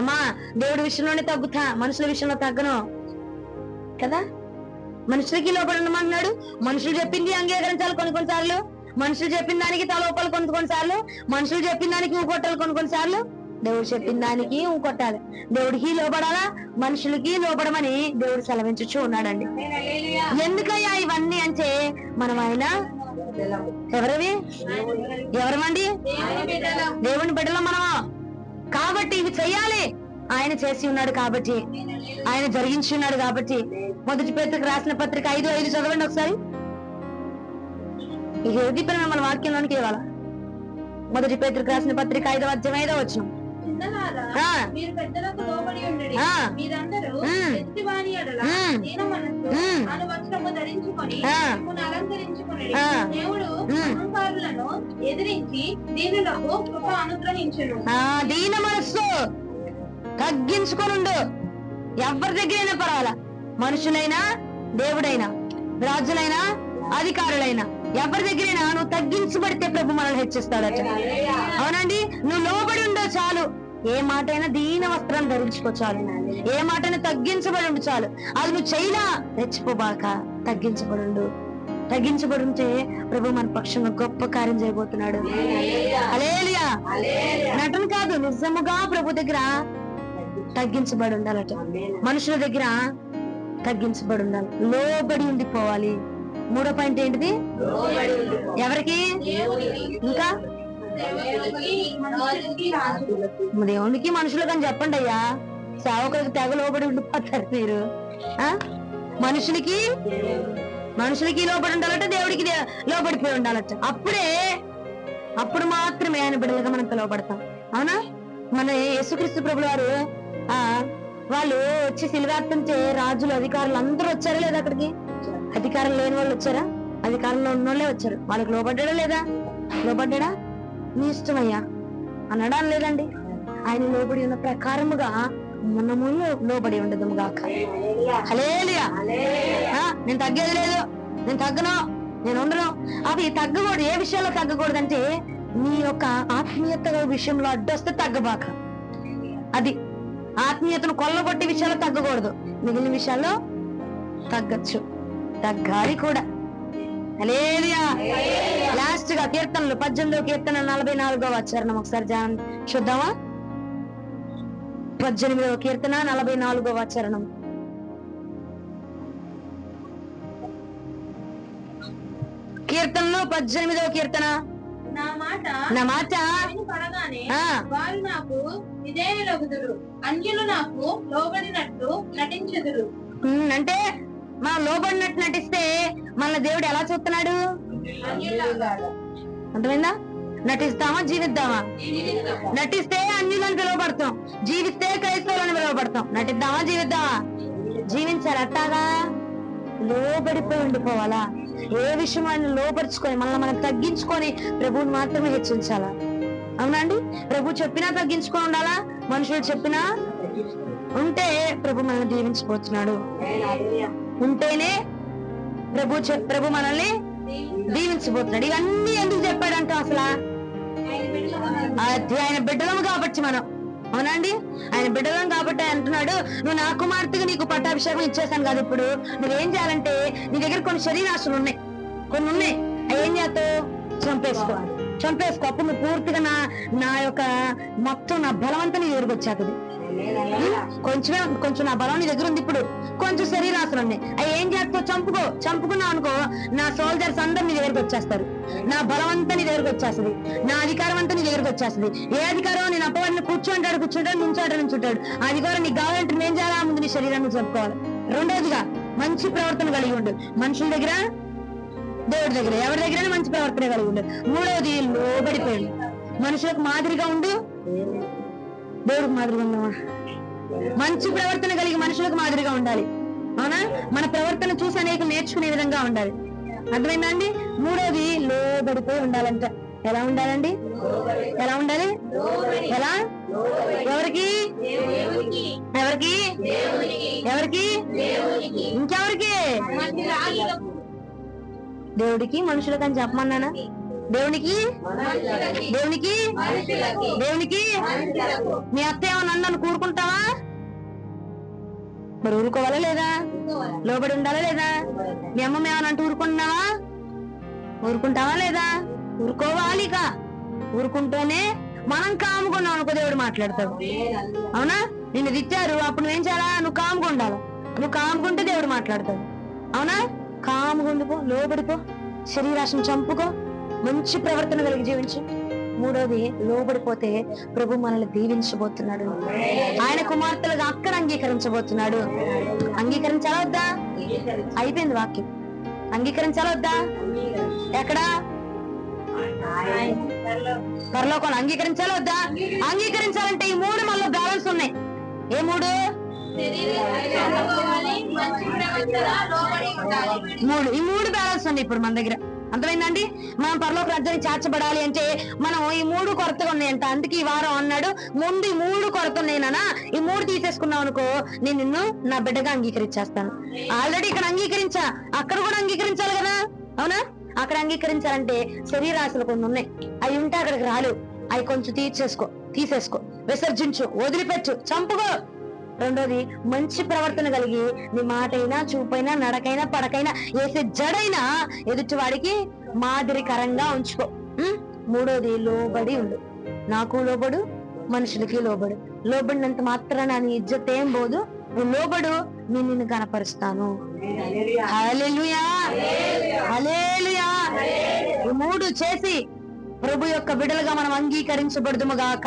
అమ్మా దేవుడి విషయంలోనే తగ్గుతా, మనుషుల విషయంలో తగ్గను కదా. మనుషులకి లోబడి ఉండమన్నాడు. మనుషులు చెప్పింది అంగీకరించాలి కొన్నిసార్లు, మనుషులు చెప్పిన దానికి తలోపాలు కొన్నిసార్లు, మనుషులు చెప్పిన దానికి కొట్టాలి కొన్నిసార్లు, దేవుడు చెప్పిన దానికి కొట్టాలి. దేవుడికి లోబడాలా, మనుషులకి లోబడమని దేవుడు సెలవించుచూ ఉన్నాడండి. ఎందుకయ్యా ఇవన్నీ అంటే మనం ఆయన ఎవరమండి? దేవుని బిడ్డలం మనము కాబట్టి ఇవి చెయ్యాలి. ఆయన చేసి ఉన్నాడు కాబట్టి, ఆయన జరిగించి ఉన్నాడు కాబట్టి. మొదటి పేతురుకు రాసిన పత్రిక 5:5 చదవండి ఒకసారి. ఇక ఏది పని మన వాక్యంలోనికి ఇవ్వాల. మొదటి పేతురుకు రాసిన పత్రిక 5వ అధ్యాయం 5వ వచనం. మీరు పెద్దలకు లోబడి ఉండండి. మీరందరూ ఎదుటివాని ఎడల దీన మనస్సు అను వస్త్రము ధరించుకొని మిమ్మును అలంకరించుకొనుడి. దేవుడు అహంకారులను ఎదిరించి దీనులకు కృప అనుగ్రహించును. దీన మనస్సు తగ్గించుకొనుండు. ఎవరి దగ్గరైనా పర్వాలా, మనుషులైనా, దేవుడైనా, రాజులైనా, అధికారులైనా, ఎవరి దగ్గరైనా నువ్వు తగ్గించబడితే ప్రభు మనల్ని హెచ్చిస్తాడట. అవునండి, నువ్వు లోబడి ఉండో చాలు. ఏ మాట అయినా దీన వస్త్రం ధరించుకో చాలు. ఏ మాట అయినా తగ్గించబడి ఉండు చాలు. అది నువ్వు చైనా రెచ్చిపోబాక, తగ్గించబడు. తగ్గించబడి ఉంటే ప్రభు మన పక్షంగా గొప్ప కార్యం చేయబోతున్నాడు. హల్లెలూయా. నటన కాదు, నిజముగా ప్రభు దగ్గర తగ్గించబడి ఉండాలట. మనుషుల దగ్గర తగ్గించబడి ఉండాలి, లోబడి ఉండిపోవాలి. 3వ పాయింట్ ఏంటిది? ఎవరికి? ఇంకా దేవునికి మనుషులకు అని చెప్పండి అయ్యా. సేవకులకు తెగ లోబడి ఉండిపోతారు మీరు. మనుషులకి లోబడి ఉండాలట, దేవుడికి లోబడిపోయి ఉండాలట. అప్పుడు మాత్రమే ఆయన బిడ్డలుగా మనం పిలువబడతాం. అవునా? మన యేసుక్రీస్తు ప్రభుల వారు వాళ్ళు వచ్చి సిలువేస్తుంటే రాజులు, అధికారులు అందరూ వచ్చారా లేదా అక్కడికి? అధికారం లేని వాళ్ళు వచ్చారా? అధికారంలో ఉన్నోళ్ళే వచ్చారు. వాళ్ళకి లోబడ్డా లేదా? లోబడ్డా? నీ ఇష్టమయ్యా అన్నాడా? లేదండి. ఆయన లోబడి ఉన్న ప్రకారముగా మనము లోబడి ఉండదు గాక. హల్లెలూయా. నేను తగ్గేది లేదు, నేను తగ్గను, నేను ఉండను. అవి తగ్గకూడదు. ఏ విషయంలో తగ్గకూడదంటే నీ యొక్క ఆత్మీయత విషయంలో అడ్డొస్తే తగ్గబాక. అది ఆత్మీయతను కొల్లగొట్టే విషయాల్లో తగ్గకూడదు. మిగిలిన విషయాల్లో తగ్గచ్చు, తగ్గాలి కూడా. హల్లెలూయా. లాస్ట్ గా కీర్తనలు 18వ కీర్తన 44వ వచనం ఒకసారి చూద్దామా? 18వ కీర్తన 44వ వచనం. కీర్తనలో 18వ కీర్తన. నా మాట వారు నాకు విధేయులగుదురు, అన్యులు నాకు లోబడినట్టు నటించుదురు. అంటే మనం లోబడినట్టు నటిస్తే మన దేవుడు ఎలా చూస్తున్నాడు? అర్థమైందా? నటిస్తామా, జీవిద్దామా? నటిస్తే అన్యులను పిలువబడతాం, జీవిస్తే క్రైస్తవులను పిలువబడతాం. నటిద్దామా, జీవిద్దామా? జీవించాలి. అట్టాగా లోబడిపోయి ఉండిపోవాలా? ఏ విషయం లోపరుచుకొని మనం తగ్గించుకొని ప్రభువుని మాత్రమే హెచ్చించాలా? అవునండి. ప్రభు చెప్పినా తగ్గించుకొని ఉండాలా, మనుషులు చెప్పినా ఉంటే ప్రభు మనల్ని దీవించిపోతున్నాడు. ఉంటేనే ప్రభు మనల్ని దీవించబోతున్నాడు. ఇవన్నీ ఎందుకు చెప్పాడంటే అసలు ఆయన బిడ్డలము కాబట్టి మనం. అవునండి, ఆయన బిడ్డలం కాబట్టి ఆయన అంటున్నాడు, నువ్వు నా కుమార్తెగా నీకు పట్టాభిషేకం ఇచ్చేసాను కదా, ఇప్పుడు నువ్వేం చేయాలంటే నీ దగ్గర కొన్ని శరీరాశులు ఉన్నాయి, కొన్ని ఉన్నాయి. అవి ఏం చేస్తావు? చంపేసుకో. అప్పుడు నువ్వు పూర్తిగా నా యొక్క మొత్తం నా బలం అంతా నీ దగ్గరకు వచ్చేస్తుంది. కొంచెం నా బలం నీ దగ్గర ఉంది, ఇప్పుడు కొంచెం శరీరాశులు ఉన్నాయి. అవి ఏం చేస్తావు? చంపుకున్నావు అనుకో, నా సోల్జర్స్ అందరు నీ దగ్గరకు వచ్చేస్తారు. నా బలం అంతా నీ దగ్గరకు వచ్చేస్తుంది, నా అధికారం అంతా నీ దగ్గరకు వచ్చేస్తుంది. ఏ అధికారం? నేను అప్పవాడిని కూర్చుంటాడు, నుంచుంటాడు. అధికారం నీకు కావాలంటే నేను చేయాలా? ముందు నీ శరీరాన్ని చెప్పుకోవాలి. రెండోదిగా మంచి ప్రవర్తన కలిగి ఉండు. మనుషుల దగ్గర, దేవుడి దగ్గర, ఎవరి దగ్గర మంచి ప్రవర్తన కలిగి ఉండు. మూడవది లోబడిపోయి మనుషులకు మాదిరిగా ఉండు, దేవుడికి మాదిరిగా ఉండవా? మంచి ప్రవర్తన కలిగి మనుషులకు మాదిరిగా ఉండాలి. అవునా? మన ప్రవర్తన చూసి అనేక నేర్చుకునే విధంగా ఉండాలి. అర్థమైందండి? మూడోది లోబడిపోయి ఉండాలంట. ఎలా ఉండాలండి? ఎలా ఉండాలి? ఎలా? ఎవరికి? ఇంకెవరికి? దేవుడికి, మనుషులకు అని చెప్పమన్నానా? దేవునికి మీ అత్త ఏమన్నా నన్ను కూరుకుంటావా? మరి ఊరుకోవాలా లేదా? లోబడి ఉండాలా లేదా? మీ అమ్మ మేమనంటూ ఊరుకుంటున్నావా? ఊరుకుంటావా లేదా? ఊరుకోవాలిక. ఊరుకుంటూనే మనం కాముకున్నాం అనుకో దేవుడు మాట్లాడతాడు. అవునా? నిన్ను తిట్టారు, అప్పుడు నువ్వేం చేయాలా? నువ్వు కాముగా ఉండాలి. నువ్వు కాముకుంటే దేవుడు మాట్లాడతాడు. అవునా? కాముగా ఉండిపో, లోబడిపో, శరీరాశను చంపుకో, మంచి ప్రవర్తన కలిగి జీవించు. మూడోది, లోబడిపోతే ప్రభు మనల్ని దీవించబోతున్నాడు. ఆయన కుమార్తెలుగా అక్కడ అంగీకరించబోతున్నాడు. అంగీకరించాలా వద్దా? అయిపోయింది వాక్యం. అంగీకరించాలా వద్దా? ఎక్కడా? పరలోకంలో. అంగీకరించాలా వద్దా? అంగీకరించాలంటే ఈ మూడు మనలో బ్యాలెన్స్ ఉన్నాయి. ఏ మూడు? ఈ మూడు బ్యాలెన్స్ ఉన్నాయి ఇప్పుడు మన దగ్గర. అర్థమైందండి? మనం పరలోక రాజ్యానికి చేర్చబడాలి అంటే మనం ఈ మూడు కొరతగా ఉన్నాయంట. అందుకే ఈ వారం అన్నాడు, ముందు ఈ మూడు కొరత ఉన్నాయినా, ఈ మూడు తీసేసుకున్నావు అనుకో, నేను నిన్ను నా బిడ్డగా అంగీకరించేస్తాను. ఆల్రెడీ ఇక్కడ అంగీకరించా, అక్కడ కూడా అంగీకరించాలి కదా. అవునా? అక్కడ అంగీకరించాలంటే శరీరాశలు కొన్ని ఉన్నాయి, అవి ఉంటే అక్కడికి రాలు. అవి కొంచెం తీసేసుకో, విసర్జించు, వదిలిపెట్టు, చంపుకో. రెండోది, మంచి ప్రవర్తన కలిగి నీ మాట అయినా, చూపైనా, నడకైనా, పడకైనా, వేసే జడైనా ఎదుటి వాడికి మాదిరికరంగా ఉంచుకో. మూడోది, లోబడి ఉండు. నాకు లోబడు, మనుషులకి లోబడు. లోబడినంత మాత్రాన నీ ఇజ్జత్ ఏం పోదు. నువ్వు లోబడు, నేను నిన్ను కనపరుస్తాను. హల్లెలూయా, హల్లెలూయా. ఈ మూడు చేసి ప్రభు యొక్క బిడ్డలుగా మనం అంగీకరించబడుదుము గాక.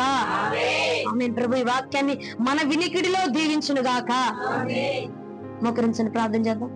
ఆమేన్. ప్రభు ఈ వాక్యాన్ని మన వినికిడిలో దీవించును గాక. మోకరించండి, ప్రార్థన చేద్దాం.